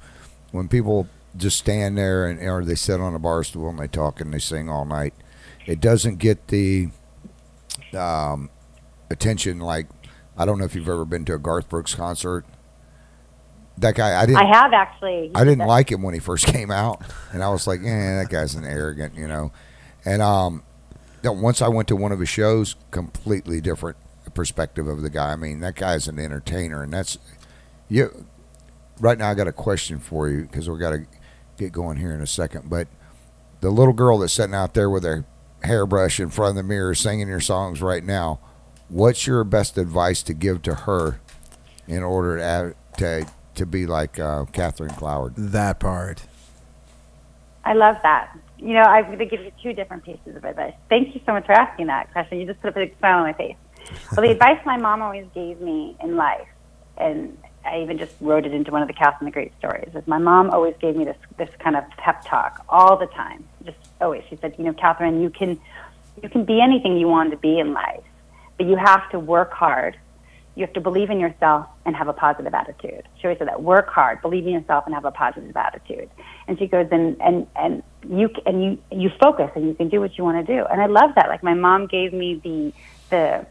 When people just stand there or they sit on a bar stool and they talk and they sing all night, it doesn't get the attention. I don't know if you've ever been to a Garth Brooks concert. That guy, I have actually. I didn't like him when he first came out, and I was like, that guy's an arrogant, And once I went to one of his shows, completely different perspective of the guy. That guy's an entertainer, and that's you. Right now, I got a question for you because we got to get going here in a second. But the little girl that's sitting out there with her hairbrush in front of the mirror singing your songs right now, what's your best advice to give to her in order to be like Kathryn Cloward? That part. I love that. You know, I'm going to give you two different pieces of advice. Thank you so much for asking that question. You just put a big smile on my face. Well, the advice my mom always gave me in life, and I even just wrote it into one of the Cast and the Great stories, is my mom always gave me this kind of pep talk all the time. Just always. She said, you know, Kathryn, you can be anything you want to be in life, but you have to work hard. You have to believe in yourself and have a positive attitude. She always said that. Work hard, believe in yourself, and have a positive attitude. And she goes, and you focus, and you can do what you want to do. And I love that. Like, my mom gave me the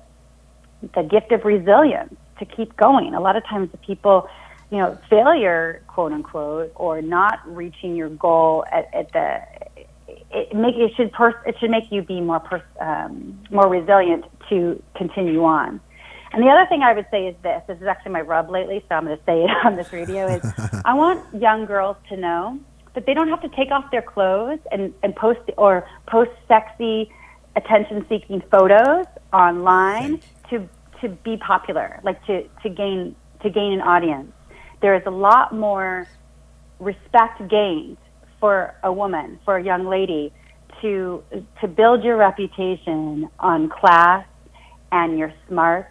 gift of resilience to keep going. A lot of times the people, you know, failure, quote unquote, or not reaching your goal it should make you be more resilient to continue on. And the other thing I would say is this is actually my rub lately, so I'm going to say it on this radio, is I want young girls to know that they don't have to take off their clothes and post sexy, attention-seeking photos online to be popular, like to gain an audience. There is a lot more respect gained for a woman, for a young lady, to build your reputation on class and your smarts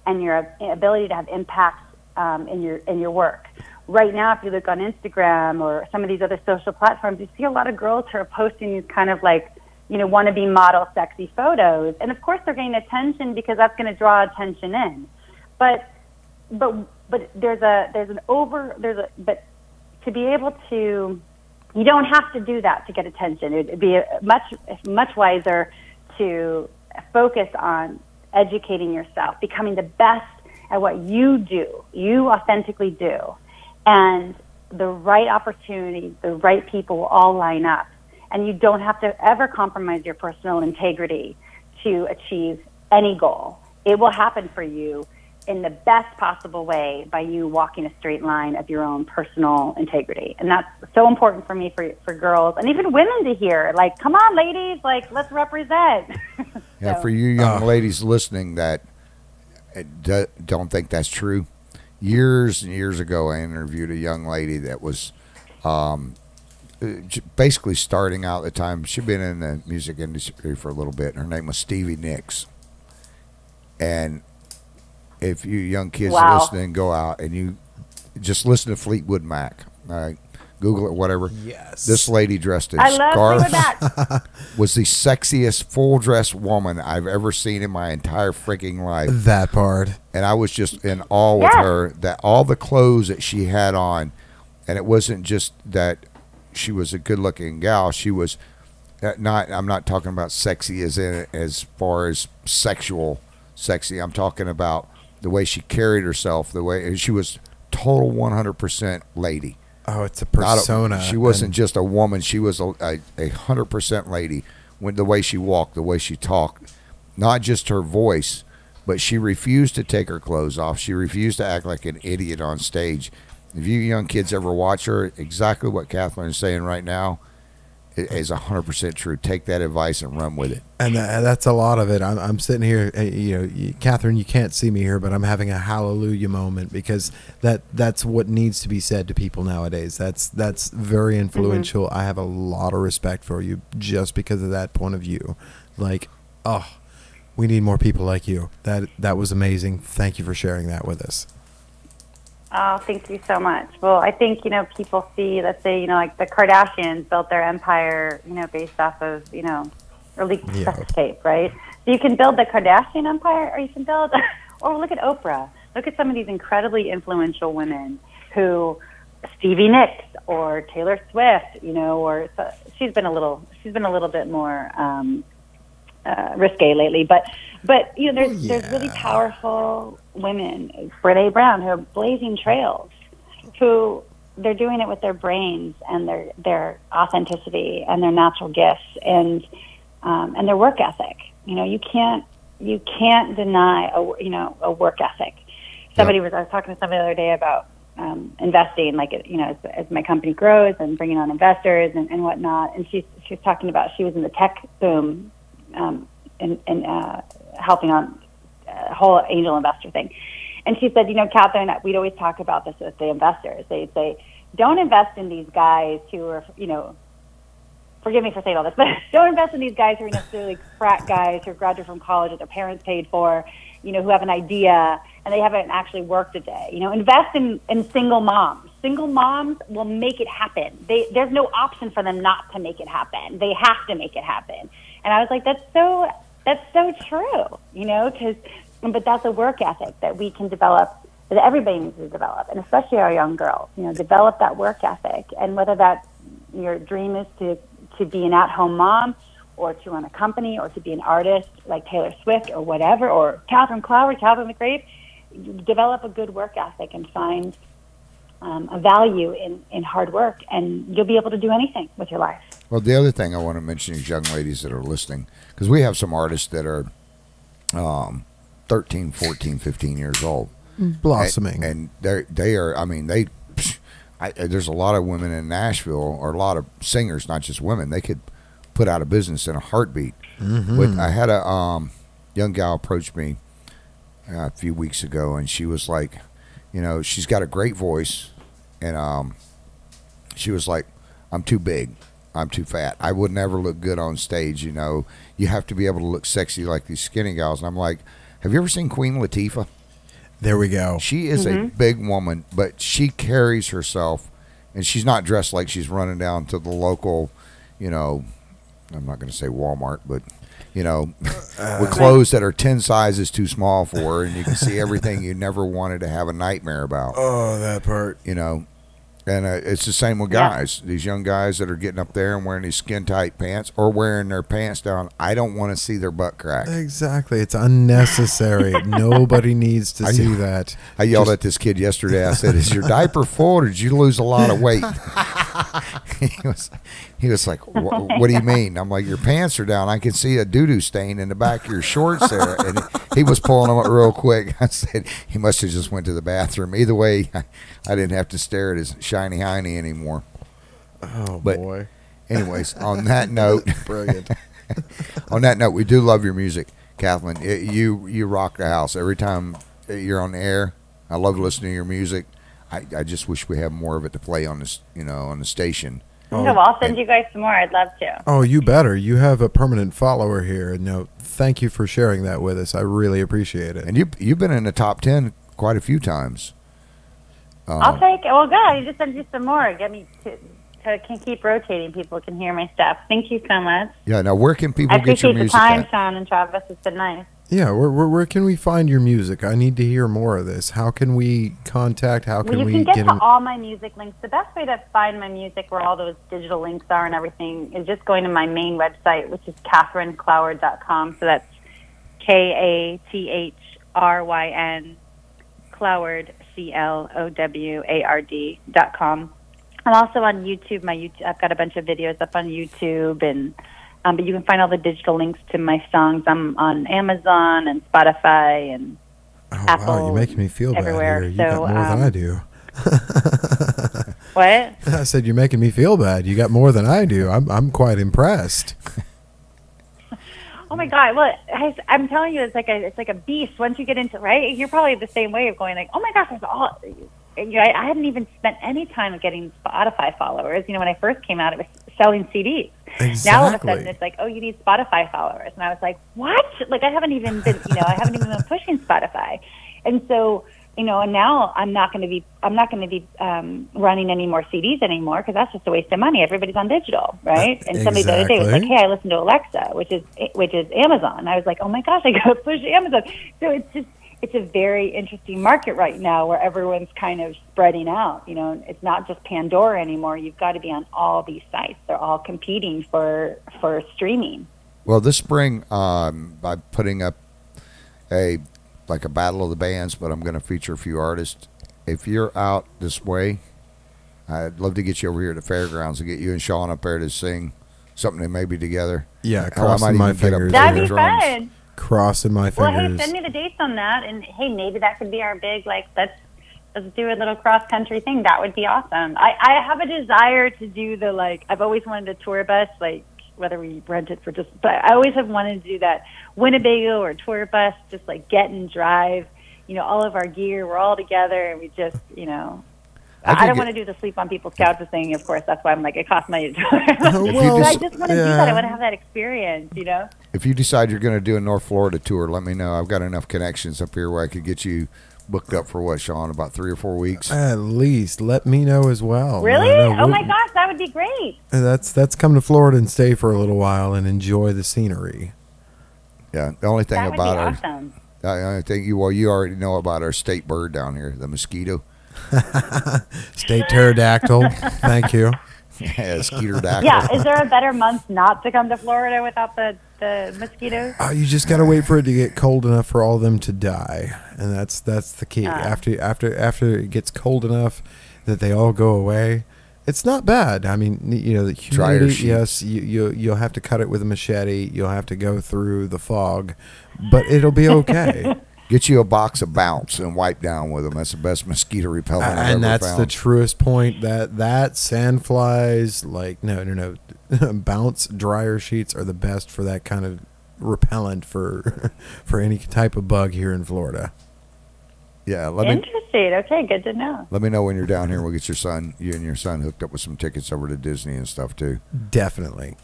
and your ability to have impact in your work. Right now, if you look on Instagram or some of these other social platforms, you see a lot of girls who are posting these kind of like, you know, wannabe model sexy photos, and of course they're getting attention because that's going to draw attention in. But to be able to, you don't have to do that to get attention. It'd be much wiser to focus on educating yourself, becoming the best at what you do, you authentically do, and the right opportunities, the right people will all line up. And you don't have to ever compromise your personal integrity to achieve any goal. It will happen for you in the best possible way by you walking a straight line of your own personal integrity. And that's so important for me, for girls, and even women to hear. Like, come on, ladies, like, let's represent. Yeah, so, for you young ladies listening that don't think that's true, years and years ago I interviewed a young lady that was basically starting out at the time. She'd been in the music industry for a little bit. Her name was Stevie Nicks. And if you young kids listening, go out and you just listen to Fleetwood Mac. All right, Google it, whatever. Yes. This lady dressed in scarf was the sexiest full dress woman I've ever seen in my entire freaking life. That part. And I was just in awe with her, that all the clothes that she had on, and it wasn't just that she was a good looking gal. She was I'm not talking about sexy as far as sexual sexy. I'm talking about the way she carried herself, the way she was total 100% lady. Oh, it's a persona. She wasn't just a woman. She was a 100% lady. When the way she walked, the way she talked, not just her voice, but she refused to take her clothes off. She refused to act like an idiot on stage. If you young kids ever watch her, exactly what Kathryn is saying right now is 100% true. Take that advice and run with it. And that's a lot of it. I'm sitting here, you know, Kathryn, you can't see me here, but I'm having a hallelujah moment, because that's what needs to be said to people nowadays. That's very influential. Mm-hmm. I have a lot of respect for you just because of that point of view. Like, oh, we need more people like you. That was amazing. Thank you for sharing that with us. Oh, thank you so much. Well, I think, you know, people see, let's say, you know, like the Kardashians built their empire, you know, based off of, you know, early sex tape, right? So you can build the Kardashian empire, or you can build, or look at Oprah. Look at some of these incredibly influential women who, Stevie Nicks or Taylor Swift, you know, or she's been a little bit more risque lately, but you know, there's really powerful women, Brene Brown, who are blazing trails, who they're doing it with their brains and their authenticity and their natural gifts and their work ethic. You know, you can't deny a work ethic. I was talking to somebody the other day about investing, like, you know, as my company grows and bringing on investors and whatnot, and she's talking about, she was in the tech boom helping on a whole angel investor thing. And she said, Kathryn, we'd always talk about this with the investors. They'd say, don't invest in these guys who are, forgive me for saying all this, but don't invest in these guys who are necessarily frat guys who graduated from college that their parents paid for, who have an idea and they haven't actually worked a day. Invest in single moms. Single moms will make it happen. There's no option for them not to make it happen. They have to make it happen. And I was like, that's so true, but that's a work ethic that we can develop, that everybody needs to develop, and especially our young girls, develop that work ethic. And whether that your dream is to be an at-home mom, or to run a company, or to be an artist like Taylor Swift or whatever, or Kathryn Cloward, Calvin McRae, develop a good work ethic and find a value in hard work, and you'll be able to do anything with your life. Well, the other thing I want to mention is young ladies that are listening, because we have some artists that are 13, 14, 15 years old. Blossoming. And they are, there's a lot of women in Nashville, or a lot of singers, not just women, they could put out a business in a heartbeat. But I had a young gal approach me a few weeks ago, and she was like, she's got a great voice, and she was like, I'm too big, I'm too fat, I would never look good on stage. You have to be able to look sexy like these skinny gals. And I'm like, have you ever seen Queen Latifah? There we go. She is a big woman, but she carries herself, and she's not dressed like she's running down to the local, I'm not going to say Walmart, but, with clothes that are 10 sizes too small for her, and you can see everything you never wanted to have a nightmare about. Oh, that part. And it's the same with guys. These young guys that are getting up there and wearing these skin-tight pants, or wearing their pants down, I don't want to see their butt crack. Exactly. It's unnecessary. Nobody needs to see that. I yelled at this kid yesterday. I said, is your diaper full, or did you lose a lot of weight? He was like, what do you mean? I'm like, your pants are down. I can see a doo-doo stain in the back of your shorts there. And he was pulling them up real quick. I said, he must have just went to the bathroom. Either way, I didn't have to stare at his shiny hiney anymore. Oh, boy. Anyways, on that note, brilliant. On that note, we do love your music, Kathryn. You rock the house every time you're on the air. I love listening to your music. I just wish we had more of it to play on this, on the station. Oh, well, I'll send you guys some more. I'd love to. Oh, you better. You have a permanent follower here. Thank you for sharing that with us. I really appreciate it. And you've been in the top 10 quite a few times. I'll take it. Well, good. I just send you some more. Get me to can keep rotating. People can hear my stuff. Thank you so much. Yeah. Now, where can people get your music? I appreciate the time, Sean and Travis. It's been nice. Yeah, where can we find your music? I need to hear more of this. How can we contact? How can we get? You can get to all my music links. The best way to find my music, where all those digital links are and everything, is just going to my main website, which is kathryncloward.com. So that's KATHRYN Cloward CLOWARD.com. I'm also on YouTube. I've got a bunch of videos up on YouTube, and but you can find all the digital links to my songs. I'm on Amazon and Spotify and Apple. Wow, you're making me feel everywhere. Bad here. You got more than I do. What? I said you're making me feel bad. You got more than I do. I'm quite impressed. Oh my God! Well, I'm telling you, it's like a beast. Once you get into you're probably the same way of going like, oh my gosh, there's all. I hadn't even spent any time getting Spotify followers. When I first came out, it was selling CDs. Exactly. Now all of a sudden it's like, oh, you need Spotify followers, and I was like, what? Like I haven't even been, I haven't even been pushing Spotify, and so and now I'm not going to be running any more CDs anymore, because that's just a waste of money. Everybody's on digital, right? And somebody the other day was like, hey, I listen to Alexa, which is Amazon. I was like, oh my gosh, I got to push Amazon. So it's a very interesting market right now, where everyone's kind of spreading out. It's not just Pandora anymore. You've got to be on all these sites. They're all competing for streaming. Well, this spring, by putting up a battle of the bands, but I'm going to feature a few artists. If you're out this way, I'd love to get you over here at the fairgrounds and get you and Sean up there to sing something maybe together. Yeah, crossing my fingers. That'd be fun. Crossing my fingers. Well, hey, send me the dates on that, and hey, maybe that could be our big let's do a little cross country thing. That would be awesome. I have a desire to do I've always wanted a tour bus whether we rent it for just, but I always have wanted to do that Winnebago or tour bus, just like get and drive, all of our gear, we're all together, and we just, I don't want to do the sleep on people's couches thing, of course. That's why I'm like, it costs money to do it. But I just want to do that. I want to have that experience, If you decide you're going to do a North Florida tour, let me know. I've got enough connections up here where I could get you booked up for what, Sean, about 3 or 4 weeks? At least. Let me know as well. Really? Oh, my gosh, that would be great. That's come to Florida and stay for a little while and enjoy the scenery. Yeah, the only thing that about would be awesome. I think you already know about our state bird down here, the mosquito. State pterodactyl. Thank you. Yeah, skeeter-dactyl. Yeah, is there a better month not to come to Florida without the mosquitoes? You just got to wait for it to get cold enough for all of them to die, and that's the key. After it gets cold enough that they all go away, it's not bad. I mean, the humidity. Yes, you'll have to cut it with a machete. You'll have to go through the fog, but it'll be okay. Get you a box of Bounce and wipe down with them. That's the best mosquito repellent I've ever and that's found. the truest point. That sandflies, no, Bounce dryer sheets are the best for that kind of repellent for any type of bug here in Florida. Yeah, interesting. Okay, good to know. Let me know when you're down here. We'll get you and your son hooked up with some tickets over to Disney and stuff too. Definitely.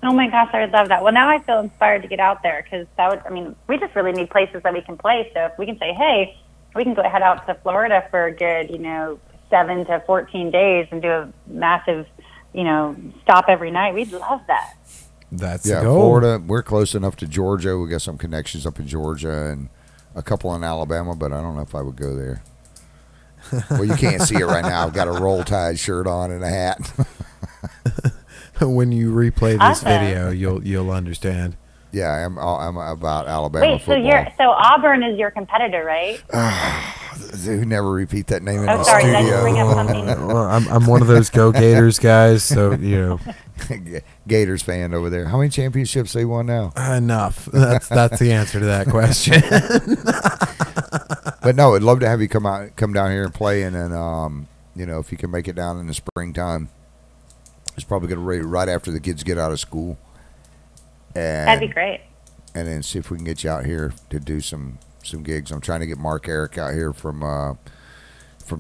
Oh my gosh, I would love that. Well, now I feel inspired to get out there because we just really need places that we can play. So if we can say, hey, we can go head out to Florida for a good, 7 to 14 days and do a massive, stop every night, we'd love that. That's the goal. Florida, we're close enough to Georgia. We got some connections up in Georgia and a couple in Alabama, but I don't know if I would go there. Well, you can't see it right now. I've got a Roll Tide shirt on and a hat. When you replay this video, you'll understand. Yeah, I'm about Alabama Wait, football. so Auburn is your competitor, right? They never repeat that name in the sorry, studio. did I just bring up something? Well, I'm one of those Go Gators guys, so Gators fan over there. How many championships they won now? Enough. That's the answer to that question. But no, I'd love to have you come down here and play, and then if you can make it down in the springtime. It's probably going to be right after the kids get out of school. And that'd be great. And then see if we can get you out here to do some gigs. I'm trying to get Mark Eric out here from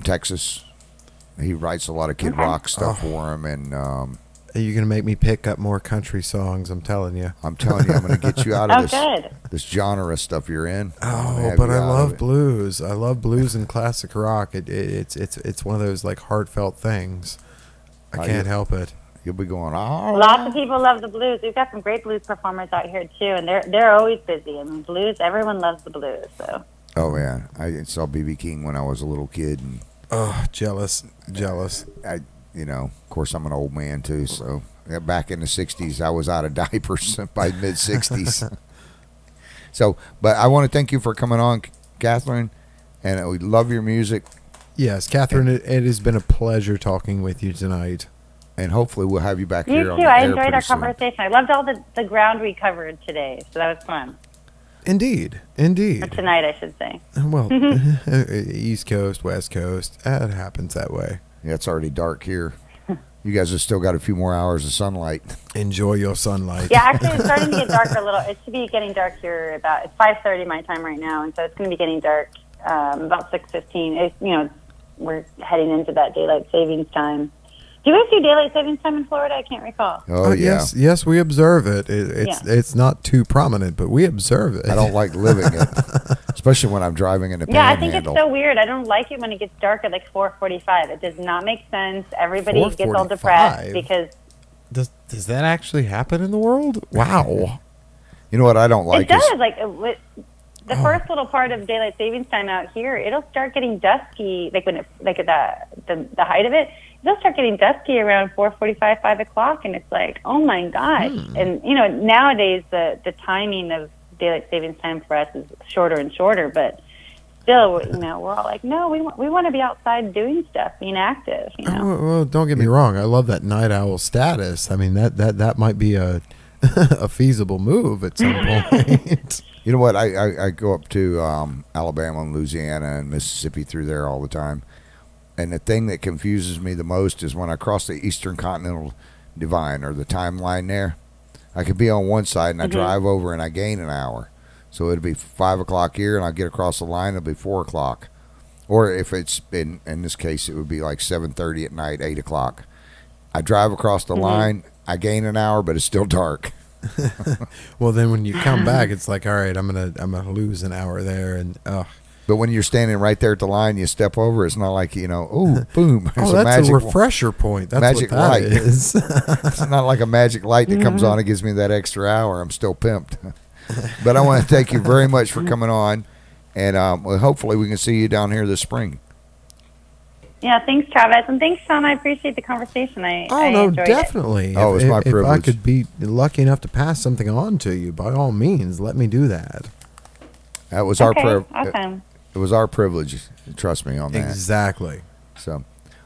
Texas. He writes a lot of Kid Rock stuff for him. And you're going to make me pick up more country songs, I'm telling you. I'm going to get you out of this genre stuff you're in. Oh, but I love blues. I love blues and classic rock. It's one of those like heartfelt things. I can't help it. You'll be going, Lots of people love the blues. We've got some great blues performers out here too, and they're always busy. I mean, blues, everyone loves the blues. So. Oh yeah, I saw B.B. King when I was a little kid. And jealous. Of course, I'm an old man too. So back in the '60s, I was out of diapers by mid '60s. So, but I want to thank you for coming on, Kathryn, and we love your music. Yes, Kathryn, it has been a pleasure talking with you tonight. And hopefully we'll have you back here on the the air. You too. I enjoyed our conversation. I loved all the ground we covered today, so that was fun. Indeed. Or tonight, I should say. Well, East Coast, West Coast, it happens that way. Yeah, it's already dark here. You guys have still got a few more hours of sunlight. Enjoy your sunlight. Yeah, actually, it's starting to get darker a little. It should be getting dark here it's 5:30 my time right now, and so it's going to be getting dark about 6:15. We're heading into that daylight savings time. Do you guys do daylight savings time in Florida? I can't recall. Oh, yeah. Yes, we observe it. It's not too prominent, but we observe it. I don't like living it, especially when I'm driving in the Panhandle. I think it's so weird. I don't like it when it gets dark at like 4:45. It does not make sense. Everybody gets all depressed because... Does that actually happen in the world? Wow. You know what I don't like? It does. The first little part of daylight savings time out here, it'll start getting dusky, like at the height of it. It'll start getting dusky around 4:45, 5 o'clock, and it's like, oh my gosh! And nowadays the timing of daylight savings time for us is shorter and shorter, but still, we're all like, no, we want to be outside doing stuff, being active. Well, don't get me wrong. I love that night owl status. I mean, that might be a feasible move at some point. You know what? I go up to Alabama and Louisiana and Mississippi through there all the time. And the thing that confuses me the most is when I cross the Eastern Continental Divide or the timeline there. I could be on one side and I drive over and I gain an hour. So it'll be 5 o'clock here and I'll get across the line. It'll be 4 o'clock. Or if it's in this case, it would be like 7:30 at night, 8 o'clock. I drive across the line. I gain an hour, but it's still dark. Well, then when you come back, it's like, all right, I'm gonna lose an hour there, and But when you're standing right there at the line, you step over. It's not like oh, boom. Oh, that's a refresher point. That's magic what that light is. It's not like a magic light that comes on and gives me that extra hour. I'm still pimped. But I want to thank you very much for coming on, and well, hopefully we can see you down here this spring. Yeah, thanks, Travis, and thanks, Sean. I appreciate the conversation. I enjoyed definitely. it. Oh, it's my privilege. If I could be lucky enough to pass something on to you, by all means, let me do that. That was our awesome. It was our privilege. Trust me on that. Exactly. So,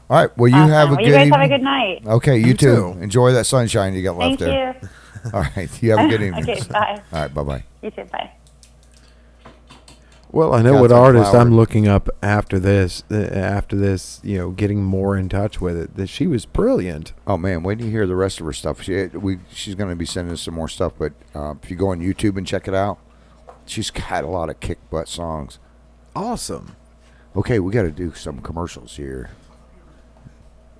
all right. Well, you have a good You guys evening. have a good night. Okay, you too. Enjoy that sunshine you got left Thank there. you. All right. You have a good evening. Okay, bye. All right. Bye-bye. You too, bye. Well, I know Kathryn what artist Cloward. I'm looking up after this, getting more in touch with it. That she was brilliant. Oh man, wait till you hear the rest of her stuff. She's going to be sending us some more stuff. But if you go on YouTube and check it out, she's got a lot of kick butt songs. Awesome. Okay, we got to do some commercials here.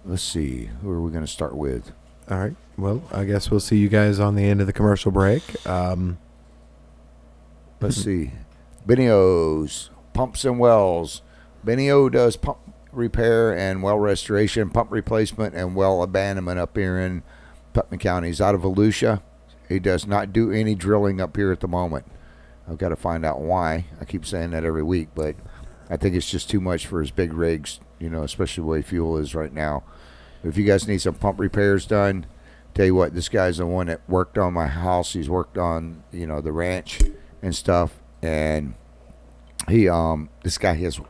Let's see, who are we going to start with? All right. Well, I guess we'll see you guys on the end of the commercial break. Let's see. Benio's Pumps and Wells. Benio does pump repair and well restoration, pump replacement, and well abandonment up here in Putnam County. He's out of Volusia. He does not do any drilling up here at the moment. I've got to find out why. I keep saying that every week, but I think it's just too much for his big rigs, especially the way fuel is right now. If you guys need some pump repairs done, tell you what, this guy's the one that worked on my house. He's worked on, the ranch and stuff. And he, this guy has,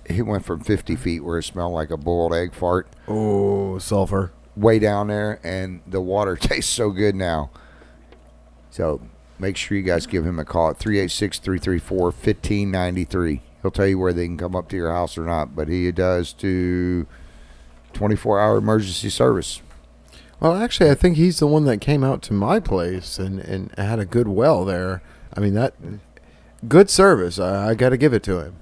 he went from 50 feet where it smelled like a boiled egg fart. Oh, sulfur. Way down there, and the water tastes so good now. So make sure you guys give him a call at 386-334-1593. He'll tell you where they can come up to your house or not, but he does do 24-hour emergency service. Well, actually, I think he's the one that came out to my place and had a good well there. I mean, that good service. I got to give it to him.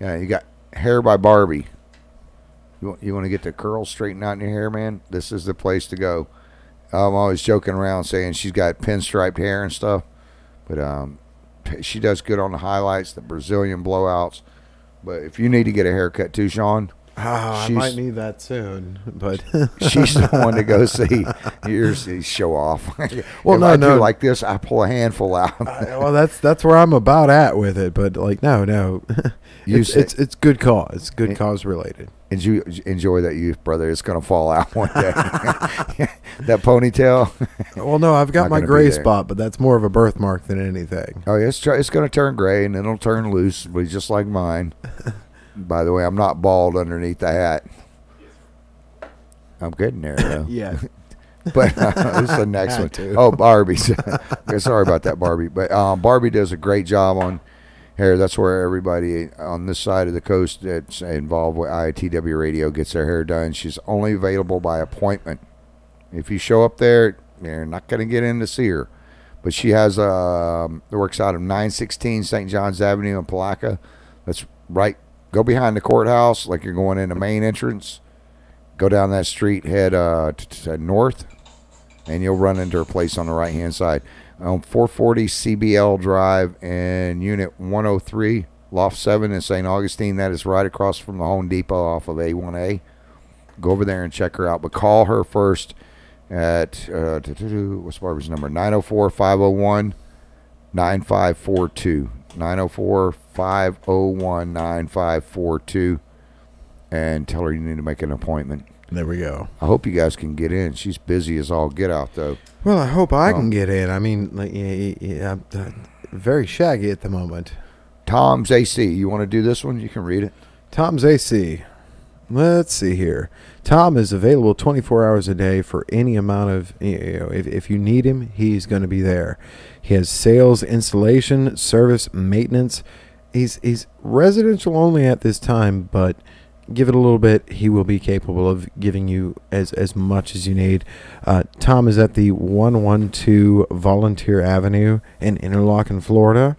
Yeah, you got Hair by Barbie. You want to get the curls straightened out in your hair, man? This is the place to go. I'm always joking around saying she's got pinstriped hair and stuff, but she does good on the highlights, the Brazilian blowouts. But if you need to get a haircut too, Sean, I might need that soon, but she's the one to go see. Here's show off. Well, if I do like this, I pull a handful out. Well, that's where I'm about at with it. But like, no, it's good cause. It's good cause related. Enjoy that youth, brother. It's gonna fall out one day. That ponytail. Well, no, I've got my gray spot, but that's more of a birthmark than anything. Oh, yeah, it's gonna turn gray and then it'll turn loose, but just like mine. By the way, I'm not bald underneath the hat. I'm getting there, though. Yeah. But this is the next one. Too. Oh, Barbie. Sorry about that, Barbie. But Barbie does a great job on hair. That's where everybody on this side of the coast that's involved with IITW Radio gets their hair done. She's only available by appointment. If you show up there, you're not going to get in to see her. But she has works out of 916 St. John's Avenue in Palaca. That's right. Go behind the courthouse like you're going in the main entrance. Go down that street, head to north, and you'll run into her place on the right-hand side. 440 CBL Drive in Unit 103, Loft 7 in St. Augustine. That is right across from the Home Depot off of A1A. Go over there and check her out. But call her first at, what's Barbara's number? 904-501-9542. 904-501-9542. And tell her you need to make an appointment. There we go. I hope you guys can get in. She's busy as all get out, though. Well, I hope I can get in. I mean, like, I'm very shaggy at the moment. Tom's AC. You want to do this one? You can read it. Tom's AC. Let's see here. Tom is available 24 hours a day for any amount of, if you need him, he's going to be there. He has sales, installation, service, maintenance. He's residential only at this time, but give it a little bit. He will be capable of giving you as much as you need. Tom is at the 112 Volunteer Avenue in Interlachen, Florida.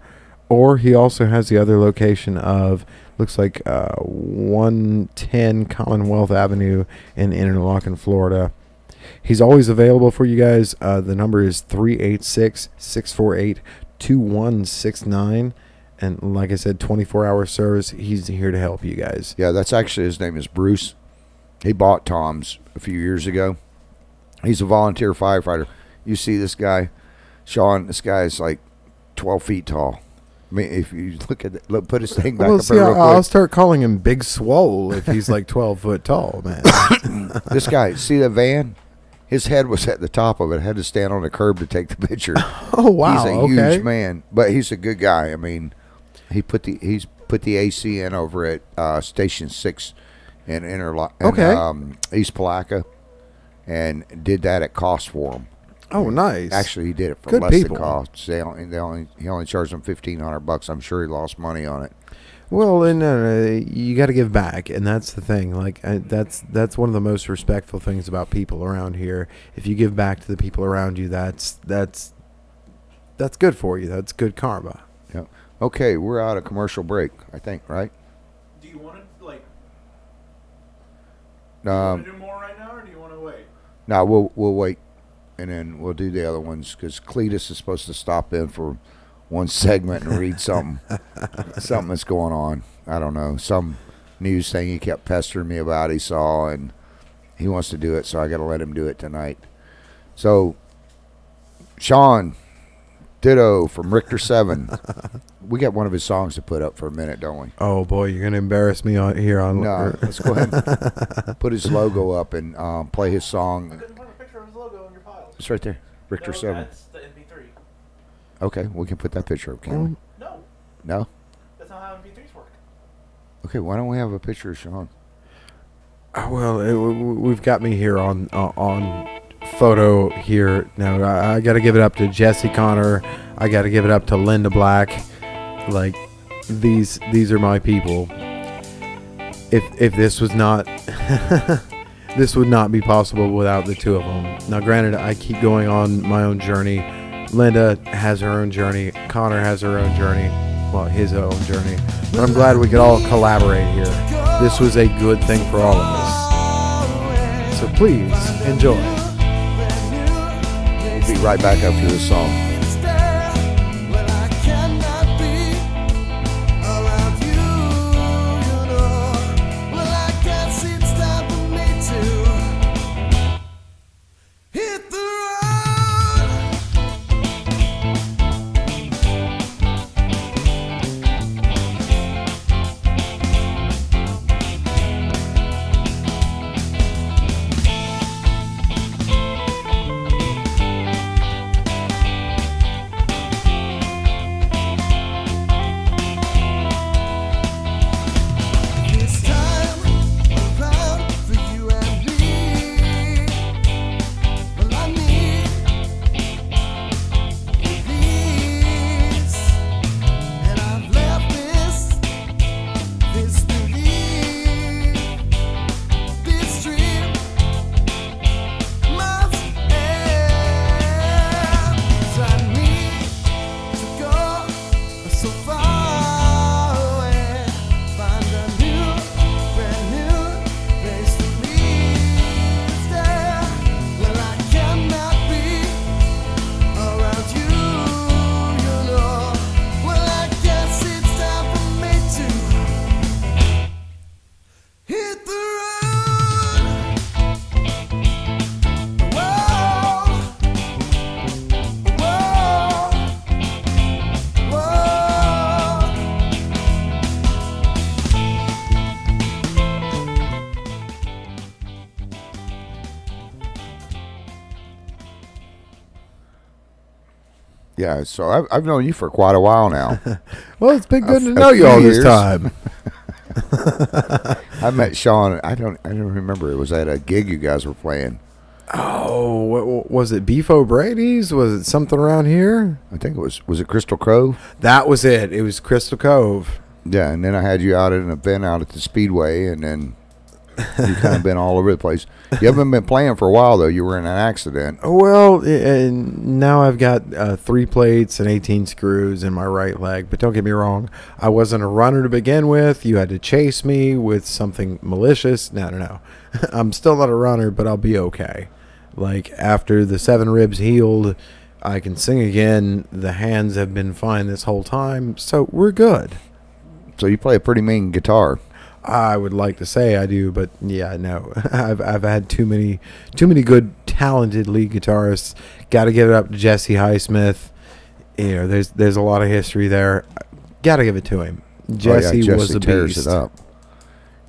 Or he also has the other location of, looks like 110 Commonwealth Avenue in Interlachen, Florida. He's always available for you guys. The number is 386-648-2169. And like I said, 24-hour service. He's here to help you guys. Yeah, that's actually, his name is Bruce. He bought Tom's a few years ago. He's a volunteer firefighter. You see this guy, Sean, this guy is like 12 feet tall. I mean, if you look at it, put his thing back up there real quick. I'll start calling him Big Swole if he's like 12 foot tall, man. This guy, see the van? His head was at the top of it. Had to stand on the curb to take the picture. Oh, wow. He's a huge man, but he's a good guy. I mean, he's put the AC in over at Station 6 in East Palatka, and did that at cost for him. Oh, nice. Actually, he did it for good less people. than cost. He only charged them $1,500. I'm sure he lost money on it. Well, and you got to give back, and that's the thing. Like that's one of the most respectful things about people around here. If you give back to the people around you, that's good for you. That's good karma. Yeah. Okay, we're out of commercial break, I think, right? Do you want to do more right now, or do you want to wait? No, we'll wait, and then we'll do the other ones because Cletus is supposed to stop in for one segment and read something that's going on. I don't know, some news thing he kept pestering me about. He saw, and he wants to do it, so I got to let him do it tonight. So, Sean, ditto from Richter 7. We got one of his songs to put up for a minute, don't we? Oh boy, you're gonna embarrass me here on. No, let's go ahead and put his logo up and play his song. I couldn't find a picture of his logo in your files. It's right there, Richter 7. That's the MP3. Okay, we can put that picture up, can we? No, No? that's not how MP3s work. Okay, why don't we have a picture of Sean? Well, we've got me here on photo here now. I got to give it up to Jesse Connor. I got to give it up to Linda Black. Like these are my people. If this was not this would not be possible without the two of them. Now granted, I keep going on my own journey. Linda has her own journey. Connor has her own journey. Well, his own journey. But I'm glad we could all collaborate here. This was a good thing for all of us. So please enjoy. We'll be right back after this song. Yeah, so I've known you for quite a while now. Well, it's been good to know you all this time. I met Sean. I don't remember. It was at a gig you guys were playing. Oh, what was it? Beef O'Brady's? Was it something around here? I think it was it Crystal Cove? That was it. It was Crystal Cove. Yeah, and then I had you out at an event out at the Speedway, and then You've kind of been all over the place. You haven't been playing for a while, though. You were in an accident. Well, now I've got 3 plates and 18 screws in my right leg. But don't get me wrong, I wasn't a runner to begin with. You had to chase me with something malicious. No. I'm still not a runner, but I'll be okay. Like, after the 7 ribs healed, I can sing again. The hands have been fine this whole time, so we're good. So you play a pretty mean guitar. I would like to say I do, but yeah, no. I've had too many good, talented lead guitarists. Got to give it up to Jesse Highsmith. You know, there's a lot of history there. Got to give it to him. Jesse was a tears beast. It up.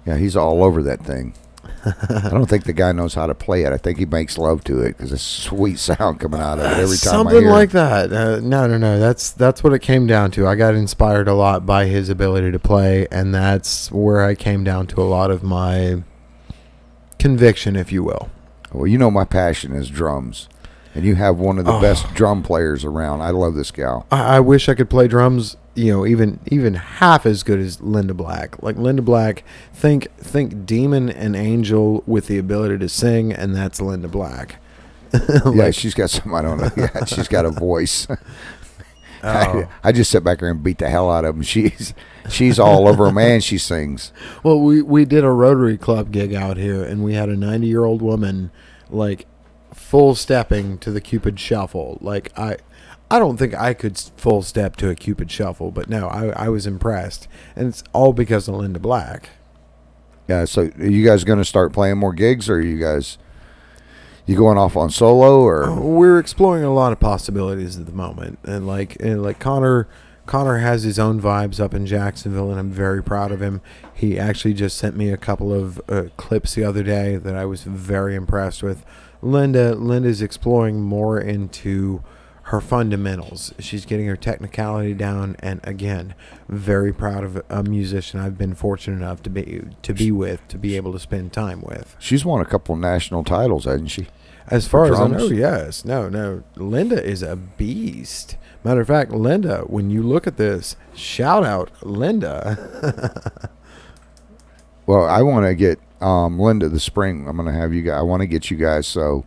Yeah, he's all over that thing. I don't think the guy knows how to play it. I think he makes love to it because it's a sweet sound coming out of it every time. Something like that. No. That's what it came down to. I got inspired a lot by his ability to play, and that's where I came down to a lot of my conviction, if you will. Well, you know my passion is drums, and you have one of the best drum players around. I love this gal. I wish I could play drums, you know, even half as good as Linda Black. Like Linda Black, think demon and angel with the ability to sing, and that's Linda Black. Yeah, she's got some, I don't know. Yeah, she's got a voice. I just sit back here and beat the hell out of them. She's all over them, and she sings. Well, we did a Rotary Club gig out here, and we had a 90-year-old woman, like, full stepping to the Cupid Shuffle. Like, I don't think I could full step to a Cupid Shuffle, but no, I was impressed. And it's all because of Linda Black. Yeah, so are you guys going to start playing more gigs, or are you going off on solo, or? We're exploring a lot of possibilities at the moment. And like Connor has his own vibes up in Jacksonville, and I'm very proud of him. He actually just sent me a couple of clips the other day that I was very impressed with. Linda's exploring more into her fundamentals. She's getting her technicality down, and again, very proud of a musician I've been fortunate enough to be able to spend time with. She's won a couple of national titles, hasn't she? As far as I know, yes. No. Linda is a beast. Matter of fact, Linda, when you look at this, shout out Linda. Well, I want to get Linda this spring. I'm going to have you guys. I want to get you guys. So,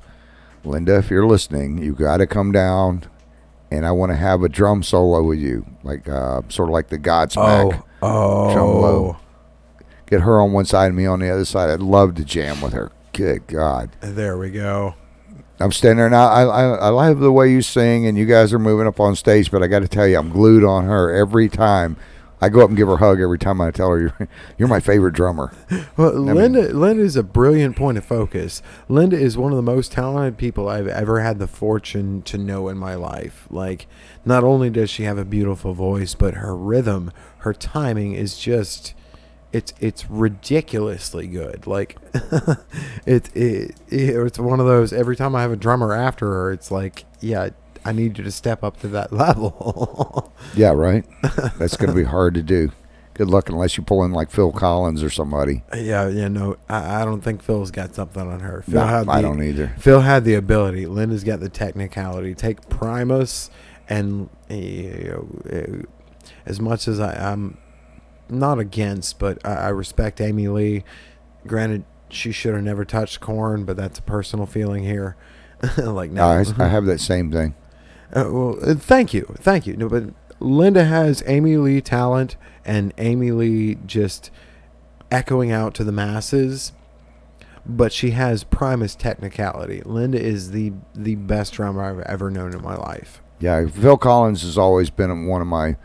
Linda, if you're listening, you got to come down, and I want to have a drum solo with you, like sort of like the Godsmack tremolo. Get her on one side and me on the other side. I'd love to jam with her. Good God. There we go. I'm standing there now. I love the way you sing, and you guys are moving up on stage, but I got to tell you, I'm glued on her every time. I go up and give her a hug every time I tell her you're my favorite drummer. Well, Linda is a brilliant point of focus. Linda is one of the most talented people I've ever had the fortune to know in my life. Like, not only does she have a beautiful voice, but her rhythm, her timing is just, it's ridiculously good. Like, it's one of those, every time I have a drummer after her, it's like, yeah, I need you to step up to that level. Yeah, right. That's going to be hard to do. Good luck unless you pull in like Phil Collins or somebody. Yeah, no, I don't think Phil's got something on her. No, I don't either. Phil had the ability. Linda's got the technicality. Take Primus, and as much as I'm not against, but I respect Amy Lee. Granted, she should have never touched Korn, but that's a personal feeling here. Like, no. I have that same thing. Well, thank you. No, but Linda has Amy Lee talent, and Amy Lee just echoing out to the masses, but she has Primus technicality. Linda is the best drummer I've ever known in my life. Yeah, Phil Collins has always been one of my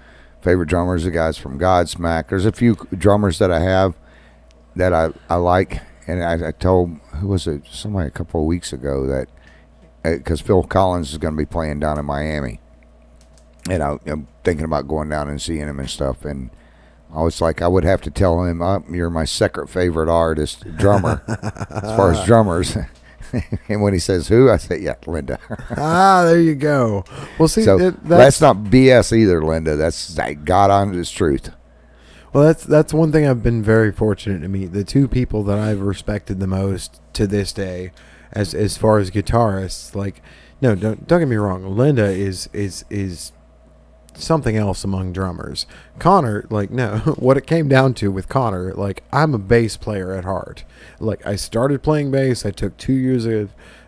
favorite drummers. The guys from Godsmack. There's a few drummers that I have that I like, and I told, who was it, somebody a couple of weeks ago, that because Phil Collins is going to be playing down in Miami, and I'm thinking about going down and seeing him and stuff, and I was like, I would have to tell him, you're my second favorite artist, drummer, as far as drummers. And when he says who, I say, yeah, Linda. There you go. Well, see, so that's not BS either, Linda. That's God honest truth. Well, that's one thing I've been very fortunate to meet. The two people that I've respected the most to this day, as far as guitarists, like, no, don't get me wrong. Linda is something else among drummers. Connor, like, no, what it came down to with Connor, like, I'm a bass player at heart. Like, I started playing bass. I took 2 years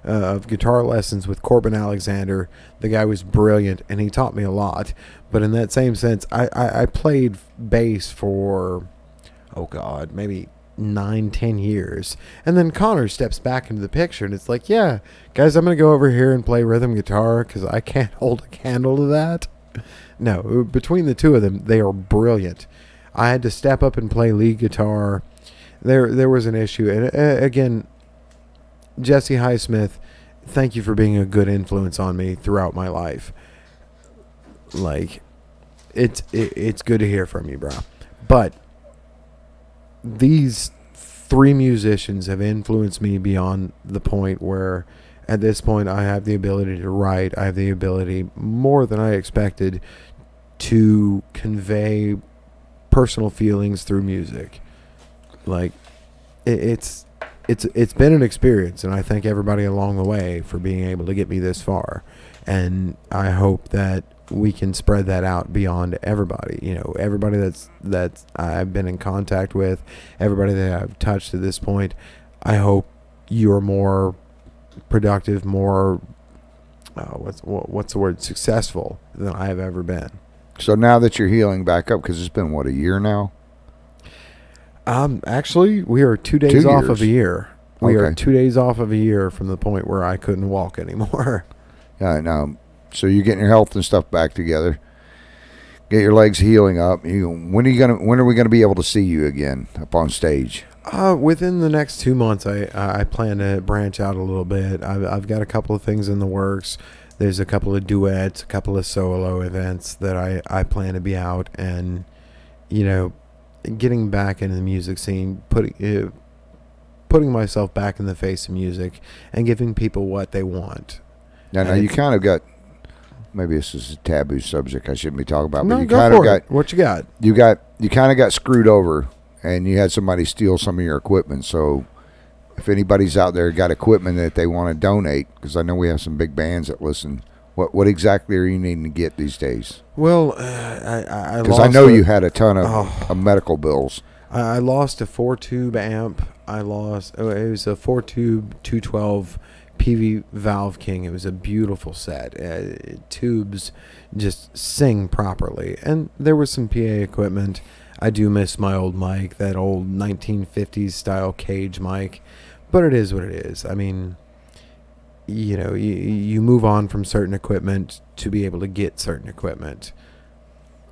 of guitar lessons with Corbin Alexander. The guy was brilliant, and he taught me a lot. But in that same sense, I played bass for, oh God, maybe 9-10 years. And then Connor steps back into the picture, and it's like, yeah, guys, I'm going to go over here and play rhythm guitar because I can't hold a candle to that. No, between the two of them, they are brilliant. I had to step up and play lead guitar. There was an issue. And again, Jesse Highsmith, thank you for being a good influence on me throughout my life. Like, it's good to hear from you, bro. But these 3 musicians have influenced me beyond the point where at this point I have the ability to write. I have the ability, more than I expected, to convey personal feelings through music. Like, it's been an experience, and I thank everybody along the way for being able to get me this far. And I hope that we can spread that out beyond everybody. You know, everybody that's I've been in contact with, everybody that I've touched to this point. I hope you're more productive, more what's the word, successful than I have ever been. So now that you're healing back up, because it's been what, a year now? Actually, we are 2 days off of a year. We are Okay. 2 days off of a year from the point where I couldn't walk anymore. Yeah, now, so you're getting your health and stuff back together. Get your legs healing up. When are we gonna be able to see you again up on stage? Within the next 2 months, I plan to branch out a little bit. I've got a couple of things in the works. There's a couple of duets, a couple of solo events that I plan to be out, and, you know, getting back into the music scene, putting myself back in the face of music and giving people what they want. Now you kind of got, maybe this is a taboo subject I shouldn't be talking about, but No, you go kind of for got it. What you got? You kind of got screwed over, and you had somebody steal some of your equipment. So if anybody's out there got equipment that they want to donate, because I know we have some big bands that listen, what exactly are you needing to get these days? Well, I because I know you had a ton of medical bills. I lost a 4-tube amp. It was a 4-tube 212 PV Valve King. It was a beautiful set. Tubes just sing properly. And there was some PA equipment. I do miss my old mic, that old 1950s style cage mic. But it is what it is. I mean, you know, you move on from certain equipment to be able to get certain equipment.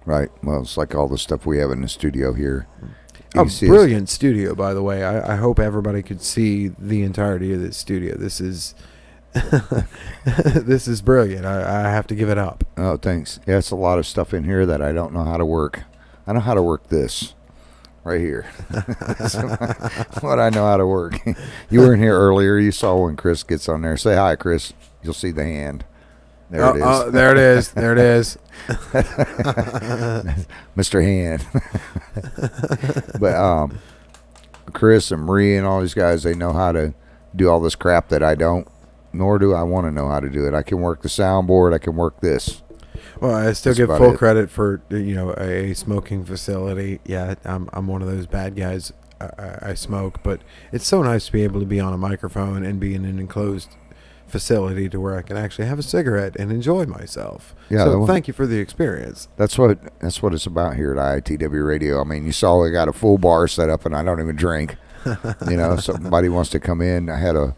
Right. Well, it's like all the stuff we have in the studio here. A brilliant studio, by the way. I hope everybody could see the entirety of this studio. This is this is brilliant. I have to give it up. Oh, thanks. Yeah, it's a lot of stuff in here that I don't know how to work. I know how to work this right here. That's what I know how to work. You were in here earlier. You saw when Chris gets on there. Say hi, Chris. You'll see the hand. There it is. There it is. There it is. Mr. Hand. But Chris and Marie and all these guys, they know how to do all this crap that I don't, nor do I want to know how to do it. I can work the soundboard. I can work this. Well, I still give full credit for, you know, a smoking facility. Yeah, I'm one of those bad guys. I smoke, but it's so nice to be able to be on a microphone and be in an enclosed facility to where I can actually have a cigarette and enjoy myself. Yeah, so thank you for the experience. That's what it's about here at IITW Radio. I mean, you saw we got a full bar set up, and I don't even drink. You know, somebody wants to come in. I had a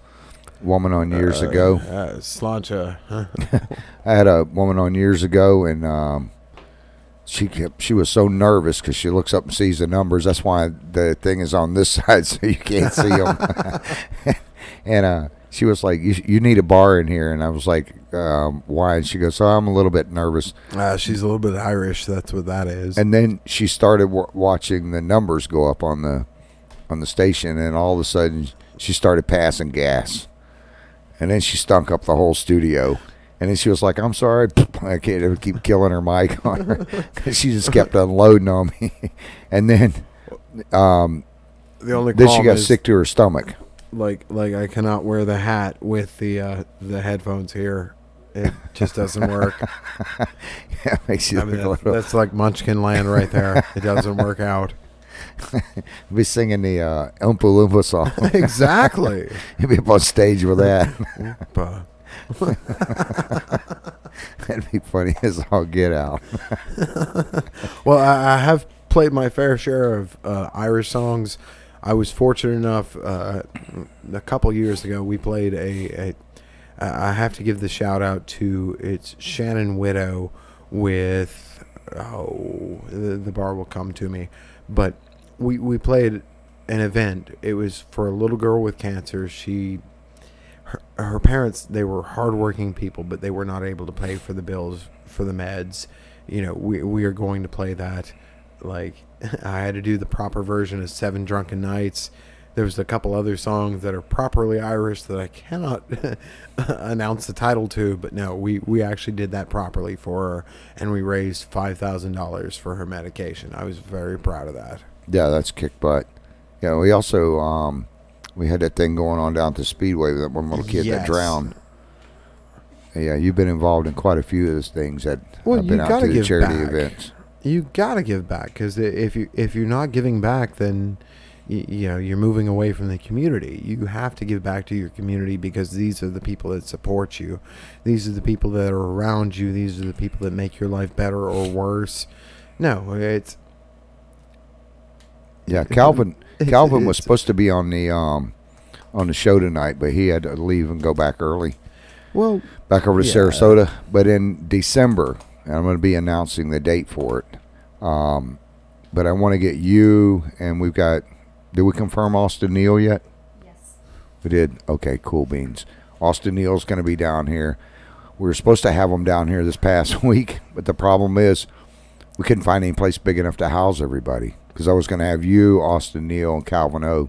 woman on years ago. Slancha. I had a woman on years ago, and she was so nervous because she looks up and sees the numbers. That's why the thing is on this side, so you can't see them. And she was like, you need a bar in here. And I was like, why? And she goes, I'm a little bit nervous. She's a little bit Irish. That's what that is. And then she started watching the numbers go up on the station. And all of a sudden, she started passing gas. And then she stunk up the whole studio. And then she was like, I'm sorry. I can't keep killing her mic on her. She just kept unloading on me. And then then she got sick to her stomach. Like I cannot wear the hat with the headphones here. It just doesn't work. Yeah, it makes you that's like Munchkin Land right there. It doesn't work out. Be singing the Oompa Loompa song. Exactly. You'd be up on stage with that. That'd be funny as all get out. Well, I have played my fair share of Irish songs. I was fortunate enough a couple years ago. We played I have to give the shout out to it's Shannon Widow with the bar will come to me, but we played an event. It was for a little girl with cancer. Her parents, they were hardworking people, but they were not able to pay for the bills for the meds. You know, we are going to play that. Like, I had to do the proper version of 7 Drunken Nights. There was a couple other songs that are properly Irish that I cannot announce the title to, but no, we actually did that properly for her, and we raised $5,000 for her medication. I was very proud of that. Yeah, that's kick butt. Yeah, we also we had that thing going on down at the Speedway with that one little kid that drowned. Yeah, you've been involved in quite a few of those things that have been out to the charity events. You gotta give back, because if you're not giving back, then you know you're moving away from the community. You have to give back to your community, because these are the people that support you. These are the people that are around you. These are the people that make your life better or worse. No, it's Calvin was supposed to be on the show tonight, but he had to leave and go back early. Well, back over to Sarasota. But in December, and I'm going to be announcing the date for it. But I want to get you, and we've got. Did we confirm Austin Neal yet? Yes. We did. Okay, cool beans. Austin Neal's going to be down here. We were supposed to have him down here this past week, but the problem is we couldn't find any place big enough to house everybody. Because I was going to have you, Austin Neal, and Calvin O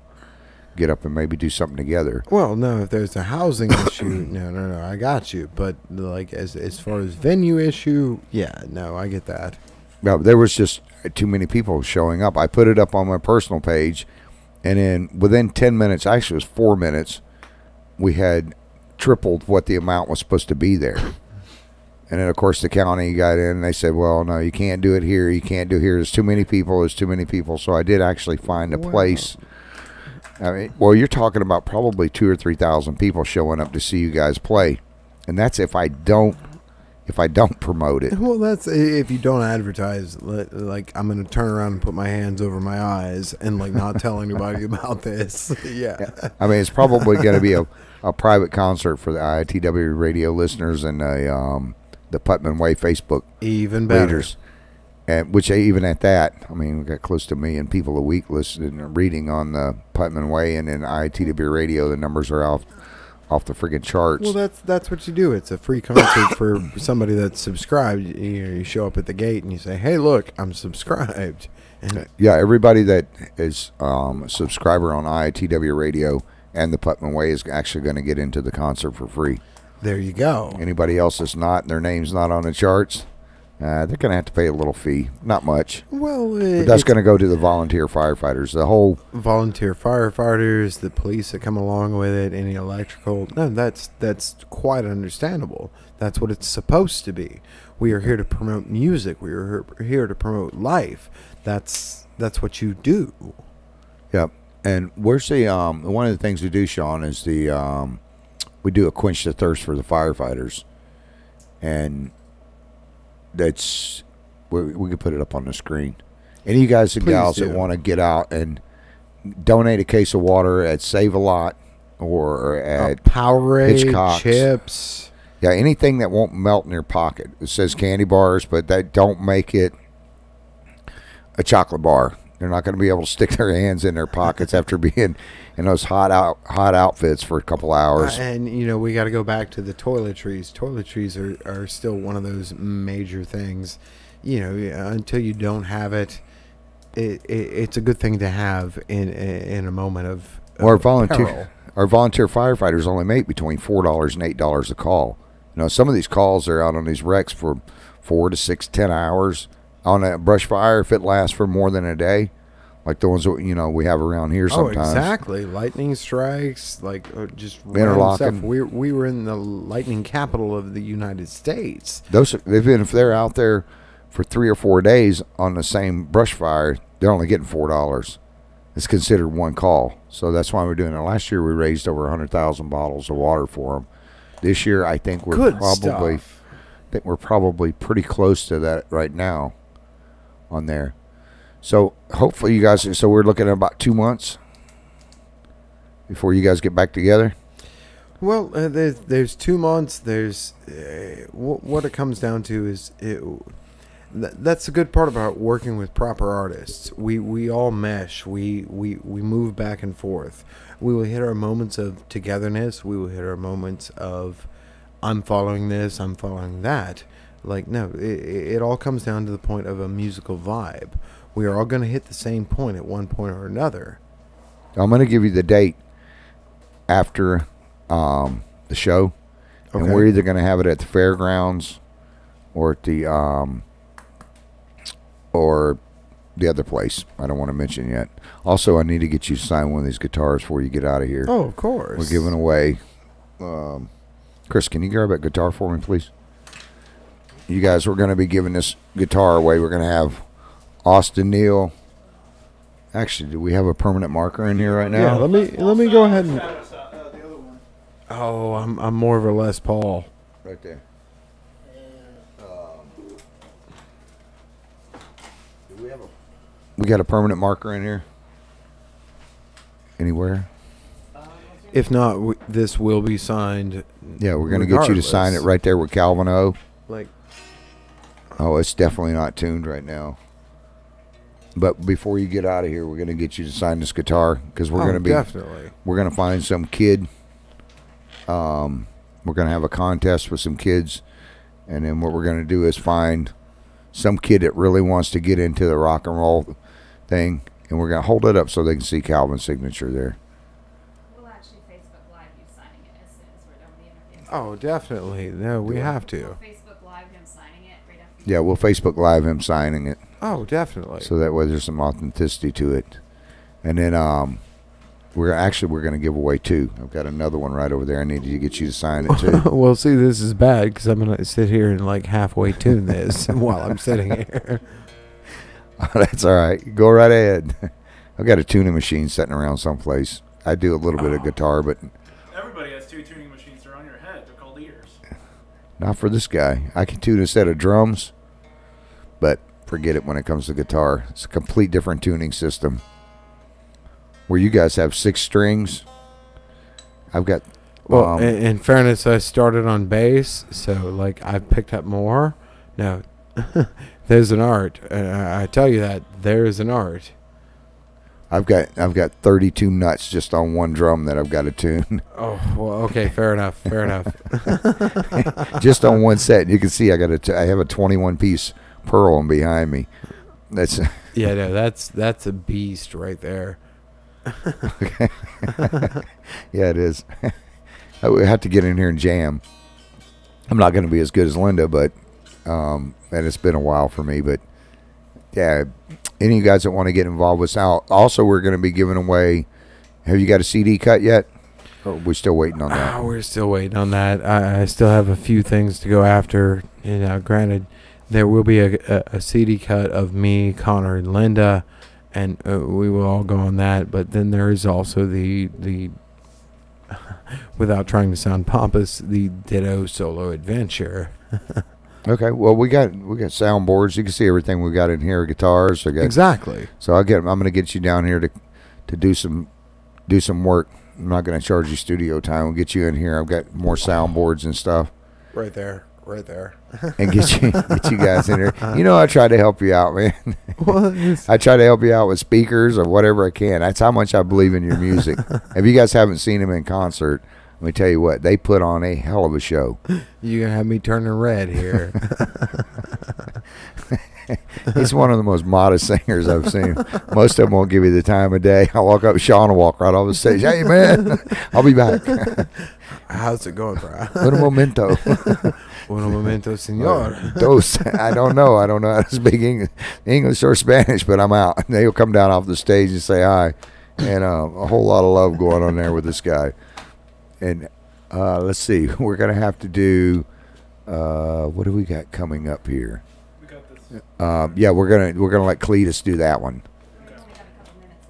get up and maybe do something together. Well, no, if there's a housing issue, no, I got you. But like as far as venue issue, yeah, no, I get that. No, there was just too many people showing up. I put it up on my personal page, and then within 10 minutes, actually it was 4 minutes, we had tripled what the amount was supposed to be there. And then, of course, the county got in, and they said, well, no, you can't do it here. You can't do it here. There's too many people. So I did actually find a place. I mean, well, you're talking about probably 2,000 or 3,000 people showing up to see you guys play. And that's if I don't promote it. Well, that's if you don't advertise. Like, I'm going to turn around and put my hands over my eyes and, like, not tell anybody about this. Yeah. I mean, it's probably going to be a private concert for the IITW Radio listeners and the Putman Way Facebook even better readers, and which even at that, I mean, we got close to 1 million people a week listening and reading on the Putman Way, and in IITW Radio, the numbers are off the friggin' charts. Well, that's what you do. It's a free concert for somebody that's subscribed. You show up at the gate and you say, "Hey, look, I'm subscribed." And yeah, everybody that is a subscriber on IITW Radio and the Putman Way is actually going to get into the concert for free. There you go. Anybody else that's not, and their name's not on the charts, they're going to have to pay a little fee. Not much. Well, but that's going to go to the volunteer firefighters. The whole volunteer firefighters, the police that come along with it, any electrical. No, that's quite understandable. That's what it's supposed to be. We are here to promote music. We are here to promote life. That's what you do. Yep. And where's the one of the things we do, Sean, is we do a quench the thirst for the firefighters, and that's we can put it up on the screen. Any of you guys and gals that want to get out and donate a case of water at Save a Lot or at Powerade, Hitchcock's, chips. Yeah, anything that won't melt in your pocket. It says candy bars, but that don't make it a chocolate bar. They're not going to be able to stick their hands in their pockets after being in those hot outfits for a couple hours. And, we got to go back to the toiletries. Toiletries are still one of those major things. Until you don't have it, it's a good thing to have in a moment of our volunteer firefighters only make between $4 and $8 a call. Some of these calls are out on these wrecks for 4 to 6, 10 hours. On a brush fire, if it lasts for more than a day, like the ones that we have around here sometimes. Oh, exactly. Lightning strikes, like just interlocking. stuff. We were in the lightning capital of the United States. If they're out there for 3 or 4 days on the same brush fire, they're only getting $4. It's considered one call, so that's why we're doing it. Last year we raised over 100,000 bottles of water for them. This year I think we're probably pretty close to that right now on there. So hopefully you guys. So we're looking at about 2 months before you guys get back together. Well, there's 2 months. There's what it comes down to is that's the good part about working with proper artists. We all mesh. We move back and forth. We will hit our moments of togetherness. We will hit our moments of I'm following this, I'm following that. Like, no, it all comes down to the point of a musical vibe. We are all going to hit the same point at one point or another. I'm going to give you the date after the show, Okay. and we're either going to have it at the fairgrounds or at the or the other place I don't want to mention yet. Also, I need to get you to sign one of these guitars before you get out of here. Oh, of course. We're giving away. Chris, can you grab that guitar for me, please? You guys, we're going to be giving this guitar away. We're going to have Austin Neal. Actually, do we have a permanent marker in here right now? Yeah, let me go ahead and. The other one. Oh, I'm more of a Les Paul. Right there. We got a permanent marker in here? Anywhere? If not, this will be signed. Yeah, we're going to get you to sign it right there with Calvin O. Like, oh, it's definitely not tuned right now. But before you get out of here, we're going to get you to sign this guitar because we're going to be definitely. We're going to find some kid. We're going to have a contest with some kids, and then what we're going to do is find some kid that really wants to get into the rock and roll thing, and we're going to hold it up so they can see Calvin's signature there. We'll actually Facebook Live you signing it as soon as we're done with the interview. Oh, definitely. No, we have to. We'll Facebook Live him signing it right after. Yeah, we'll Facebook Live him signing it. Oh, definitely. So that way there's some authenticity to it. And then we're going to give away 2. I've got another one right over there. I need to get you to sign it too. Well, see, this is bad because I'm going to sit here and like halfway tune this while I'm sitting here. Oh, that's all right. Go right ahead. I've got a tuning machine sitting around someplace. I do a little bit of guitar, but Everybody has 2 tuning machines. They're on your head. They're called ears. not for this guy. I can tune a set of drums, but forget it when it comes to guitar. It's a complete different tuning system. Where you guys have 6 strings, I've got. Well, in fairness, I started on bass, so like I've picked up more. Now, there's an art. I tell you that there is an art. I've got 32 nuts just on one drum that I've got to tune. Oh, well, okay, fair enough, fair enough. Just on one set. You can see I have a 21-piece Pearl behind me. That's Yeah, no, that's a beast right there. okay. Yeah, it is. I would have to get in here and jam. I'm not going to be as good as Linda, but and it's been a while for me. But yeah, any of you guys that want to get involved with Sal, also we're going to be giving away. Have you got a CD cut yet? Or we're still waiting on that. We're still waiting on that. I still have a few things to go after. Granted, there will be a CD cut of me, Connor, and Linda, and we will all go on that. But then there is also the without trying to sound pompous, the Ditto solo adventure. Okay, well we got soundboards. You can see everything we got in here. Guitars. Exactly. So I'm going to get you down here to do some work. I'm not going to charge you studio time. We'll get you in here. I've got more soundboards and stuff. Right there. And get you guys in here. I try to help you out, man. I try to help you out with speakers or whatever I can. That's how much I believe in your music. If you guys haven't seen them in concert, let me tell you what, they put on a hell of a show. You're going to have me turning red here. He's one of the most modest singers I've seen. Most of them won't give you the time of day. I walk up, Sean will walk right off the stage. Hey, man, I'll be back. How's it going, bro? Un momento. Un momento, senor. Dos. I don't know how to speak English or Spanish, but I'm out. And he'll come down off the stage and say hi. And a whole lot of love going on there with this guy. And let's see. We're going to have to do, what do we got coming up here? We got this. Yeah, we're gonna let Cletus do that one.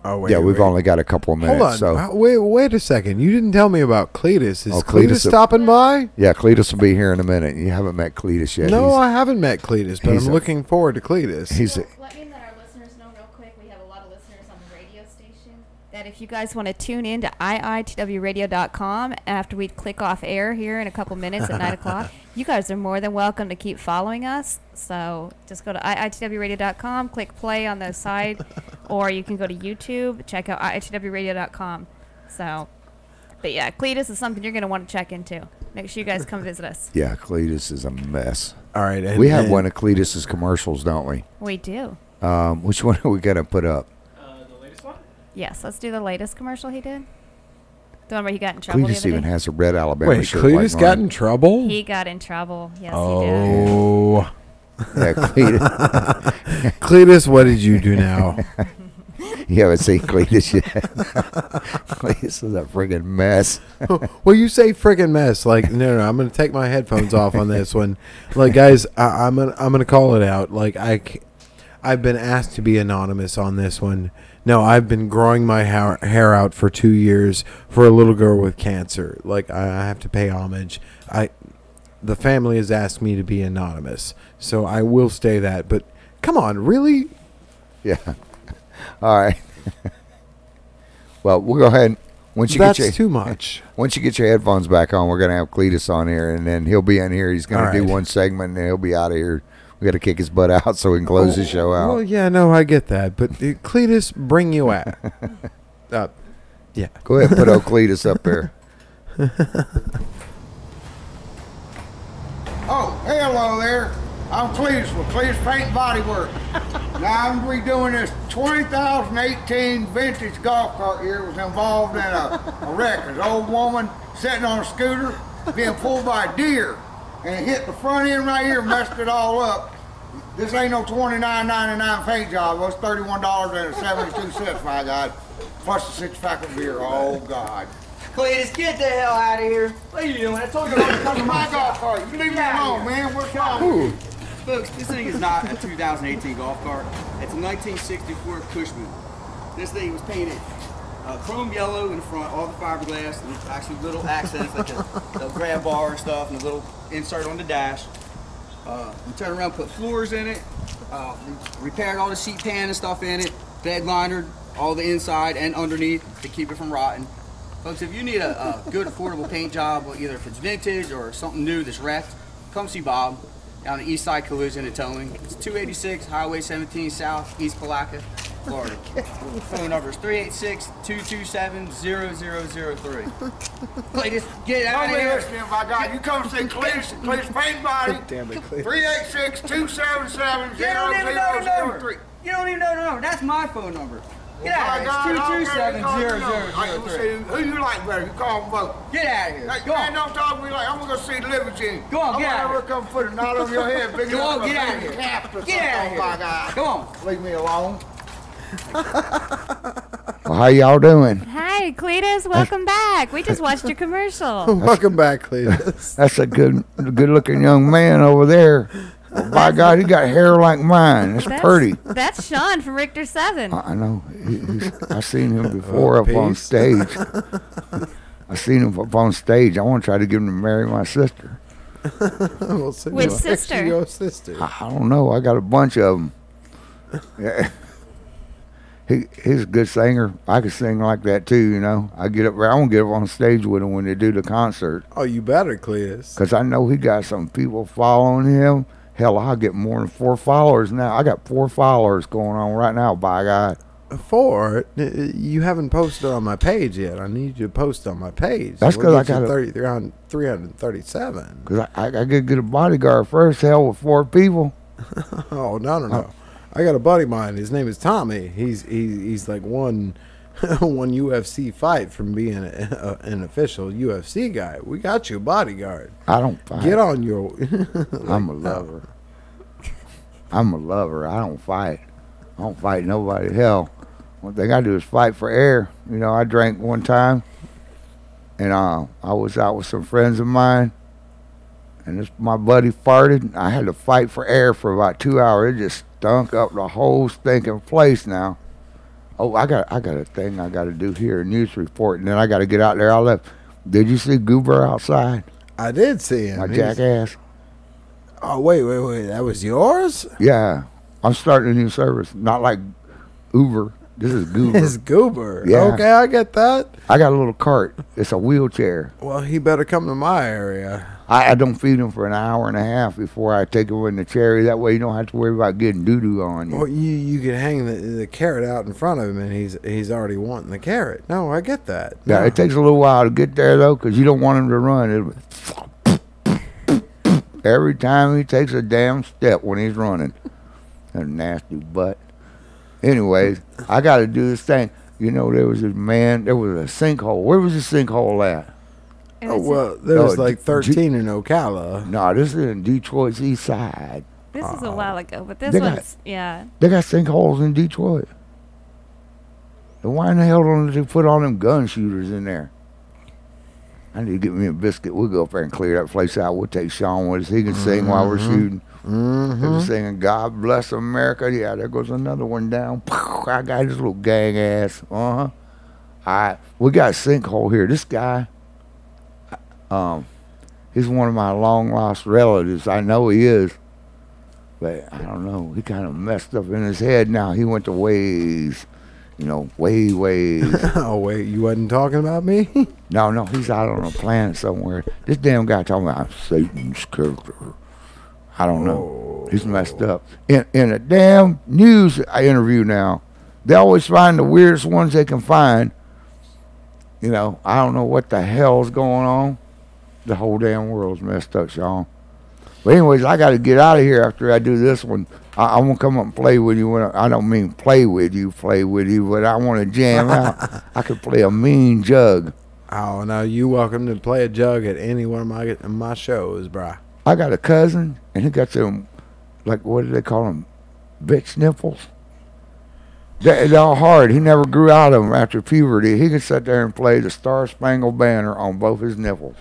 Oh, wait, Yeah, we've only got a couple of minutes. Hold on. So Wait a second. You didn't tell me about Cletus. Is Cletus Cletus stopping by? yeah, Cletus will be here in a minute. You haven't met Cletus yet. No, I haven't met Cletus, but he's I'm a- looking forward to Cletus. He's So let me let our listeners know real quick. We have a lot of listeners on the radio station. That if you guys want to tune in to IITWRadio.com after we click off air here in a couple minutes at 9 o'clock, you guys are more than welcome to keep following us. So just go to IITWRadio.com, click play on the side, or you can go to YouTube, check out IITWRadio.com. So, but yeah, Cletus is something you're going to want to check into. Make sure you guys come visit us. yeah, Cletus is a mess. All right. And, We have one of Cletus's commercials, don't we? We do. Which one are we gonna put up? The latest one? Yes, let's do the latest commercial he did. The one where he got in trouble the Cletus other even day. has a red Alabama Wait, shirt. Cletus like got mine. in trouble? He got in trouble. Yes, he did. Oh. Yeah, Cletus. Cletus, what did you do now? You haven't seen Cletus yet. Cletus is a friggin' mess. Well, you say friggin' mess. Like, no, I'm going to take my headphones off on this one. Like, guys, I'm gonna call it out. Like, I've been asked to be anonymous on this one. No, I've been growing my hair out for 2 years for a little girl with cancer. Like, I have to pay homage. The family has asked me to be anonymous, so I will stay that. But come on, really? Yeah. All right. Well, we'll go ahead. Once you That's get your too much. Once you get your headphones back on, we're gonna have Cletus on here, and then he'll be in here. He's gonna All do right. one segment, and he'll be out of here. We got to kick his butt out so we can close the show out. Well, yeah, no, I get that. But Cletus, bring you out. Yeah. Go ahead and put old Cletus up there. Oh, hello there. I'm Cletus with Cletus Paint and Body Work. Now I'm redoing this 2018 vintage golf cart here. Was involved in a wreck. There's an old woman sitting on a scooter being pulled by a deer, and it hit the front end right here and messed it all up. This ain't no $29.99 paint job. It was $31.72, my God. Plus the 6-pack of beer. Oh, God. Cletus, get the hell out of here. What are you doing? I told you not to come to My my golf golf. cart. You leave me Get out alone, of here. man. What's wrong? Folks, this thing is not a 2018 golf cart. It's a 1964 Cushman. This thing was painted chrome yellow in the front, all the fiberglass, and actually little accents like the grab bar and stuff, and the little insert on the dash. We turned around, put floors in it, repaired all the seat pan and stuff in it, bed linered all the inside and underneath to keep it from rotting. Folks, if you need a good affordable paint job, either if it's vintage or something new that's wrecked, come see Bob down at Eastside Collision and Towing. It's 286 Highway 17 South, East Palatka, Florida. Phone number is 386-227-0003. Cletus, get out of here. Listening, my God. You come and say Cletus Paint Body. Damn it, Cletus. 386-277-0003. You don't even know the number. You don't even know the number. That's my phone number. Get out of here. It's 227-0003. Who you like better? You call them both. Get out of here. Like, Go man, on. don't talk to me like I'm gonna go see the Living Gene. Go on, I'm get out gonna of come put a knot on your head. Big Go enough on, for a get out of baby here. cap or Get out of something. Oh, my here. God. Come on. Leave me alone. Well, how y'all doing? Hi, Cletus. Welcome back. We just watched your commercial. Welcome back, Cletus. That's a good-looking young man over there. Well, by God, he got hair like mine. It's pretty. That's Sean from Richter 7. I know. I seen him before up on peace. stage. I seen him up on stage. I want to try to get him to marry my sister. We'll see. Which Well, sister? actually, your sister. I don't know. I got a bunch of them. Yeah. He's a good singer. I could sing like that too, you know. I want to get up on stage with him when they do the concert. Oh, you better, Cletus. Because I know he got some people following him. Hell, I'll get more than 4 followers now. I got 4 followers going on right now, by God. 4? You haven't posted on my page yet. I need you to post on my page. That's We'll 'cause I get you gotta- 337. Because I got to get a bodyguard first, hell, with 4 people. Oh, no. I got a buddy of mine. His name is Tommy. He's like one one UFC fight from being an official UFC guy. We got you a bodyguard. I don't fight. Get on your. I'm a lover. I'm a lover. I don't fight. I don't fight nobody. Hell, one thing I do is fight for air. You know, I drank one time, and I was out with some friends of mine, and my buddy farted. I had to fight for air for about 2 hours. It just stunk up the whole stinking place now. Oh, I got a thing I got to do here, a news report, and then I got to get out there. I left. Did you see Goober outside? I did see him. My jackass. Oh, wait. That was yours? Yeah. I'm starting a new service. Not like Uber. This is Goober. It's Goober. Yeah. Okay, I get that. I got a little cart. It's a wheelchair. Well, he better come to my area. I don't feed him for an hour and a half before I take him in the cherry. That way you don't have to worry about getting doo-doo on you. Well, you could hang the carrot out in front of him, and he's already wanting the carrot. No, I get that. Yeah, no. It takes a little while to get there, though, because you don't want him to run. Every time he takes a damn step when he's running. That nasty butt. Anyways, I got to do this thing. You know, there was a sinkhole. Where was the sinkhole at? Oh, well, there was like 13 in Ocala. No, this is in Detroit's east side. This is a while ago, but this They one's, yeah. They got sinkholes in Detroit. Then why in the hell don't they put all them gun shooters in there? I need to get me a biscuit. We'll go up there and clear that place out. We'll take Sean with us. He can sing while we're shooting. They're singing God Bless America. Yeah, there goes another one down. I got this little gang ass. All right, we got a sinkhole here. This guy, he's one of my long lost relatives. I know he is, but I don't know. He kind of messed up in his head now. He went to ways, ways. Oh, wait, you wasn't talking about me? No, he's out on a planet somewhere. This damn guy talking about Satan's character. I don't know. He's messed up. In a damn news interview now, they always find the weirdest ones they can find. I don't know what the hell's going on. The whole damn world's messed up, Sean. But anyways, I got to get out of here after I do this one. I want to come up and play with you. I don't mean play with you, but I want to jam out. I could play a mean jug. Oh, no, you welcome to play a jug at any one of my shows, brah. I got a cousin, and he got them, like, what do they call them? Bitch nipples? They're all hard. He never grew out of them after puberty. He could sit there and play the Star Spangled Banner on both his nipples.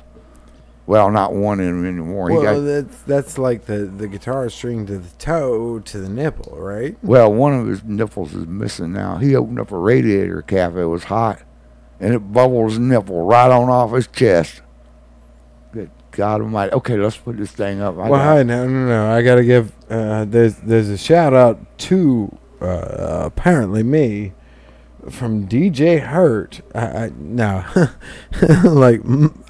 Well, not one of them anymore. Well, that's like the guitar string to the toe to the nipple, right? Well, one of his nipples is missing now. He opened up a radiator cap. It was hot, and it bubbled his nipple right on off his chest. Good God Almighty! Okay, let's put this thing up. No. I gotta give. There's a shout out to apparently me from DJ Hurt. Like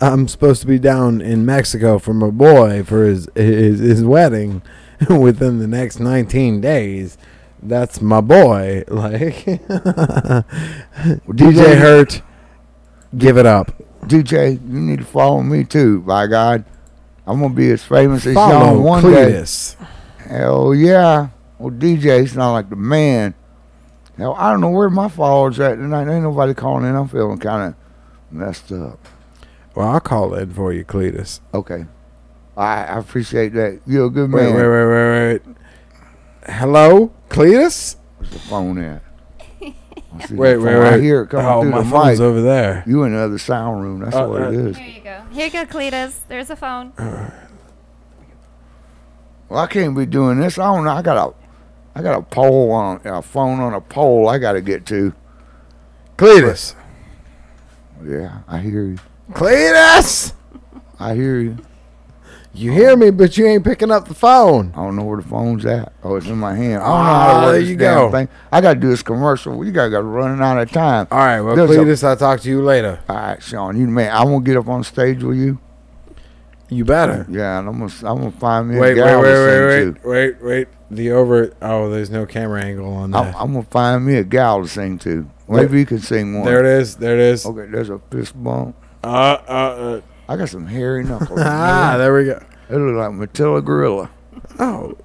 I'm supposed to be down in Mexico for my boy for his wedding within the next 19 days. That's my boy. Like DJ Hurt, give it up. DJ, you need to follow me too. By God, I'm gonna be as famous as Follow Sean one Cletus. day. Hell yeah! Well, DJ's not like the man. Hell, I don't know where my followers at tonight. Ain't nobody calling in. I'm feeling kind of messed up. Well, I'll call in for you, Cletus. Okay, I appreciate that. You're a good man. Wait. Hello, Cletus? Where's the phone at? Wait. I hear it coming through my the phone's mic. over there. You in the other sound room. That's what it is. Here you go. Here you go, Cletus. There's a phone. Well, I can't be doing this. I don't know. I got a pole on a phone on a pole. I got to get to. Cletus. Yeah, I hear you. Cletus. I hear you. You hear me, but you ain't picking up the phone. I don't know where the phone's at. Oh, it's in my hand. I don't know how to work there this you damn go. thing. I got to do this commercial. You guys got running out of time. All right, well, There's Cletus, I'll talk to you later. All right, Sean, you the man. I won't get up on stage with you. You better. Yeah, and I'm gonna find me a gal to sing to. Wait. There's no camera angle on that. I'm gonna find me a gal to sing to. Maybe you can sing one. There it is. Okay, there's a fist bump. I got some hairy knuckles. there we go. It looks like Matilda Gorilla. Oh,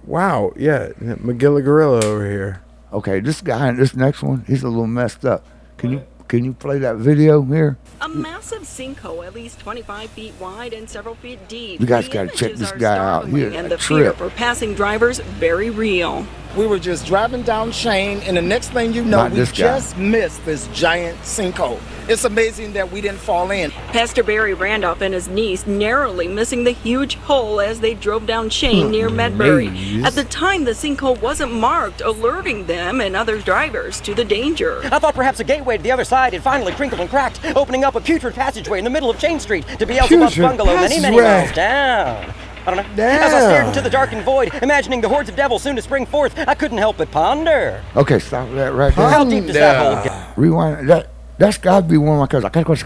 wow. Yeah, Magilla Gorilla over here. Okay, this guy in this next one, he's a little messed up. Can you play that video here? A massive sinkhole, at least 25 feet wide and several feet deep. You guys got to check this guy out. He And the fear for passing drivers, very real. We were just driving down Shane, and the next thing you know, we just missed this giant sinkhole. It's amazing that we didn't fall in. Pastor Barry Randolph and his niece narrowly missing the huge hole as they drove down Shane near Medbury. At the time, the sinkhole wasn't marked, alerting them and other drivers to the danger. I thought perhaps a gateway to the other side had finally crinkled and cracked, opening up a putrid passageway in the middle of Chain Street to Beelzebub's bungalow many miles down. I don't know. As I stared into the darkened void, imagining the hordes of devils soon to spring forth, I couldn't help but ponder. Okay, stop that right there. How deep does that hole go? Rewind. That's got to be one of my cousins.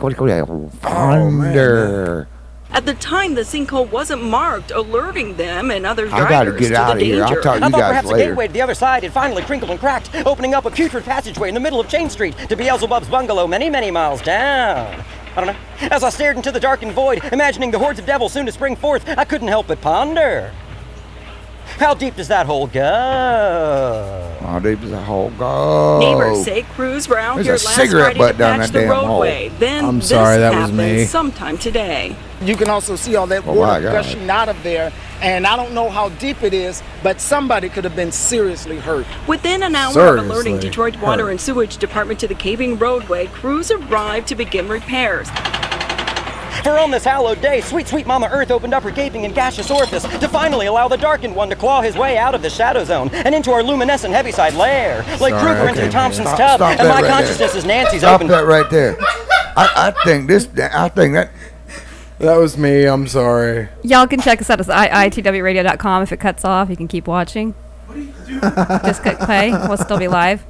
Thunder. At the time, the sinkhole wasn't marked, alerting them and other drivers I got to get out of here. I'll talk to you I thought guys perhaps later. a gateway to the other side had finally crinkled and cracked, opening up a putrid passageway in the middle of Chain Street to Beelzebub's bungalow many miles down. I don't know. As I stared into the darkened void, imagining the hordes of devils soon to spring forth, I couldn't help but ponder. How deep does that hole go? How deep does that hole go? Neighbors say crews were out here last cigarette Friday butt to down patch that the damn hole. roadway. Then I'm this sorry, that was happened me. sometime today. You can also see all that water gushing out of there, and I don't know how deep it is, but somebody could have been seriously hurt. Within an hour of alerting Detroit Water and Sewage Department to the caving roadway, crews arrived to begin repairs. For on this hallowed day, sweet, sweet Mama Earth opened up her gaping and gaseous orifice to finally allow the darkened one to claw his way out of the shadow zone and into our luminescent heaviside lair. Like Kruger into the Thompson's tub, and my consciousness is Nancy's open. Stop that right there. I think that... That was me. I'm sorry. Y'all can check us out at IITWRadio.com. If it cuts off, you can keep watching. What are you doing? Just click play. We'll still be live.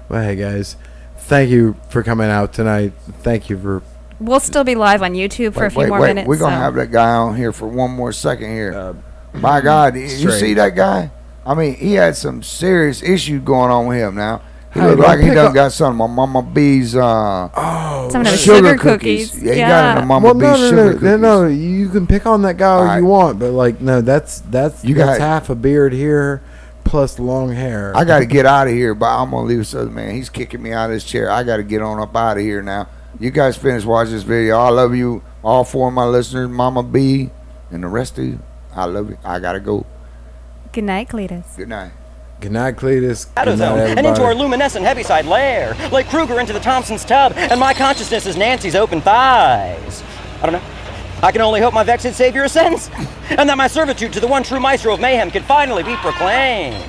Well, hey, guys. Thank you for coming out tonight. Thank you for... We'll still be live on YouTube for a few more minutes. We're going to have that guy on here for one more second here. My God, you see that guy? I mean, he had some serious issues going on with him now. He looked like he done got some of my Mama B's some of those sugar cookies. Yeah, he got into Mama B's sugar cookies. No, you can pick on that guy all you want, but like, no, that's half a beard here plus long hair. I got to get out of here, but I'm going to leave this other man. He's kicking me out of his chair. I got to get on up out of here now. You guys finish watching this video. I love you, all four of my listeners, Mama B, and the rest of you. I love you. I got to go. Good night, Cletus. Good night. Good night, Cletus. Shadow zone and into our luminescent heaviside lair. Like Kruger into the Thompson's tub, and my consciousness is Nancy's open thighs. I don't know. I can only hope my vexed savior ascends, and that my servitude to the one true maestro of mayhem can finally be proclaimed.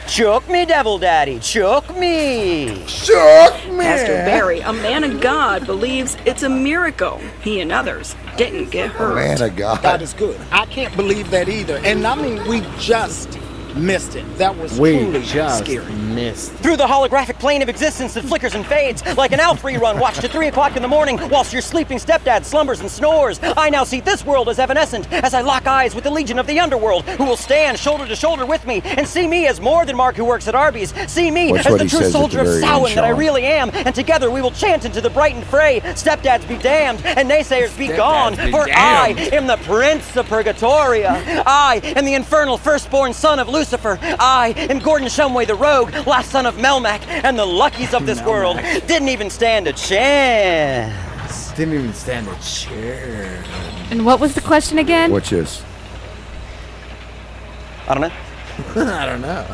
Choke me, devil daddy, choke me. Choke me. Pastor Barry, a man of God, believes it's a miracle he and others didn't get hurt. Man of God. That is good. I can't believe that either. And I mean, we just missed it. That was truly scary. Through the holographic plane of existence that flickers and fades, like an Alf rerun watched at 3 o'clock in the morning whilst your sleeping stepdad slumbers and snores, I now see this world as evanescent as I lock eyes with the legion of the underworld who will stand shoulder to shoulder with me and see me as more than Mark who works at Arby's, see me as the true soldier of Samhain that I really am, and together we will chant into the brightened fray, stepdads be damned and naysayers be gone, for I am the prince of Purgatoria. I am the infernal firstborn son of Lucifer. I am Gordon Shumway the Rogue, last son of Melmac, and the luckies of this world didn't even stand a chance. Didn't even stand a chance. And what was the question again? What's this? I don't know. I don't know.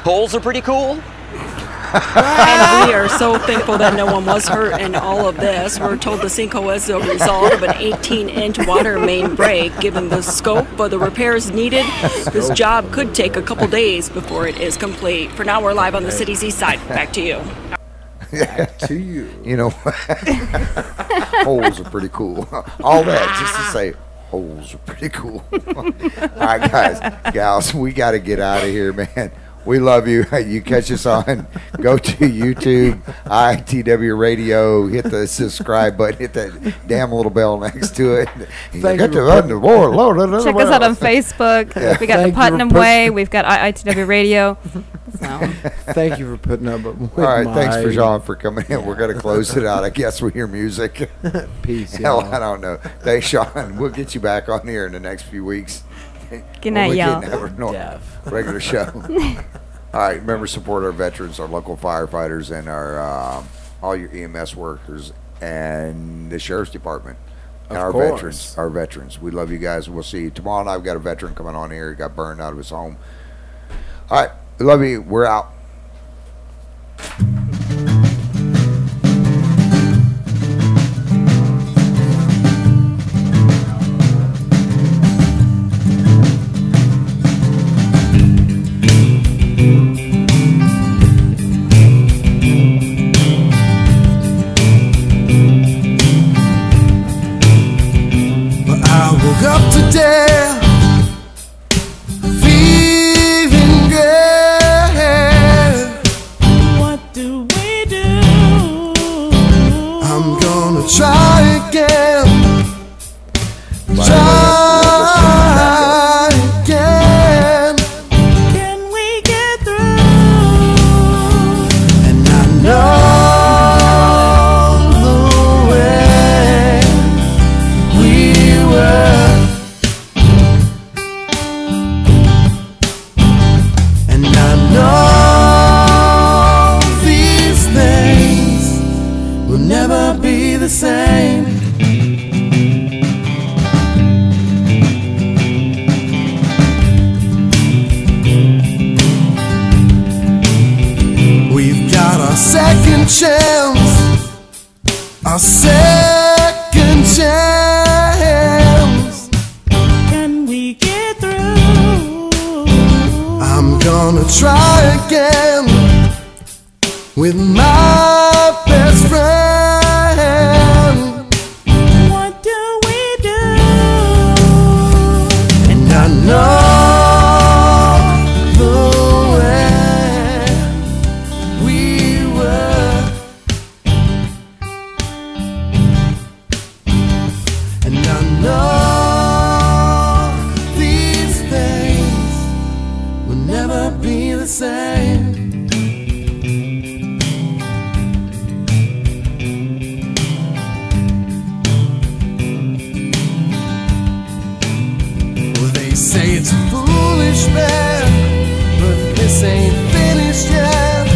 Holes are pretty cool. And we are so thankful that no one was hurt in all of this. We're told the sinkhole was a result of an 18-inch water main break. Given the scope of the repairs needed, this job could take a couple days before it is complete. For now, we're live on the city's east side. Back to you. To you. You know, holes are pretty cool. All that just to say, holes are pretty cool. All right, guys, gals, we got to get out of here, man. We love you. You catch us on, go to YouTube, IITW Radio, hit the subscribe button, hit that damn little bell next to it. Check us out on Facebook. Yeah. We got the Putnam Way. We've got IITW Radio. So. Thank you for putting up with All right, thanks for Jean for coming in. We're going to close it out. I guess we hear music. Peace, Hell, y'all. I don't know. Thanks, Sean. We'll get you back on here in the next few weeks. Good night, y'all. We couldn't have a regular show. All right, remember, support our veterans, our local firefighters, and our all your EMS workers and the sheriff's department. And our veterans. We love you guys. We'll see you tomorrow night. We've got a veteran coming on here. He got burned out of his home. All right, we love you. We're out. Up today, feeling great. What do we do? I'm gonna try again. Try again. Can we get through? And I know the way we were. The same. We've got our second chance, our second chance. Can we get through? I'm gonna try again with my best friend. I know the way we were, and I know these things will never be the same. Say it's foolish, man, but this ain't finished yet.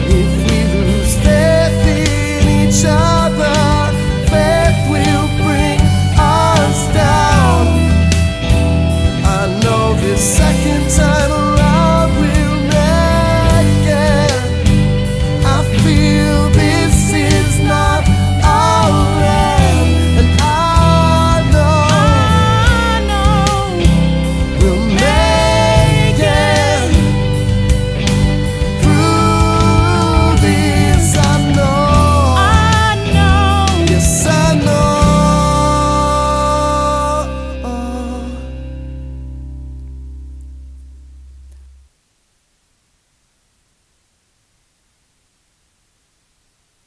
If we lose faith in each other, faith will bring us down. I know this second time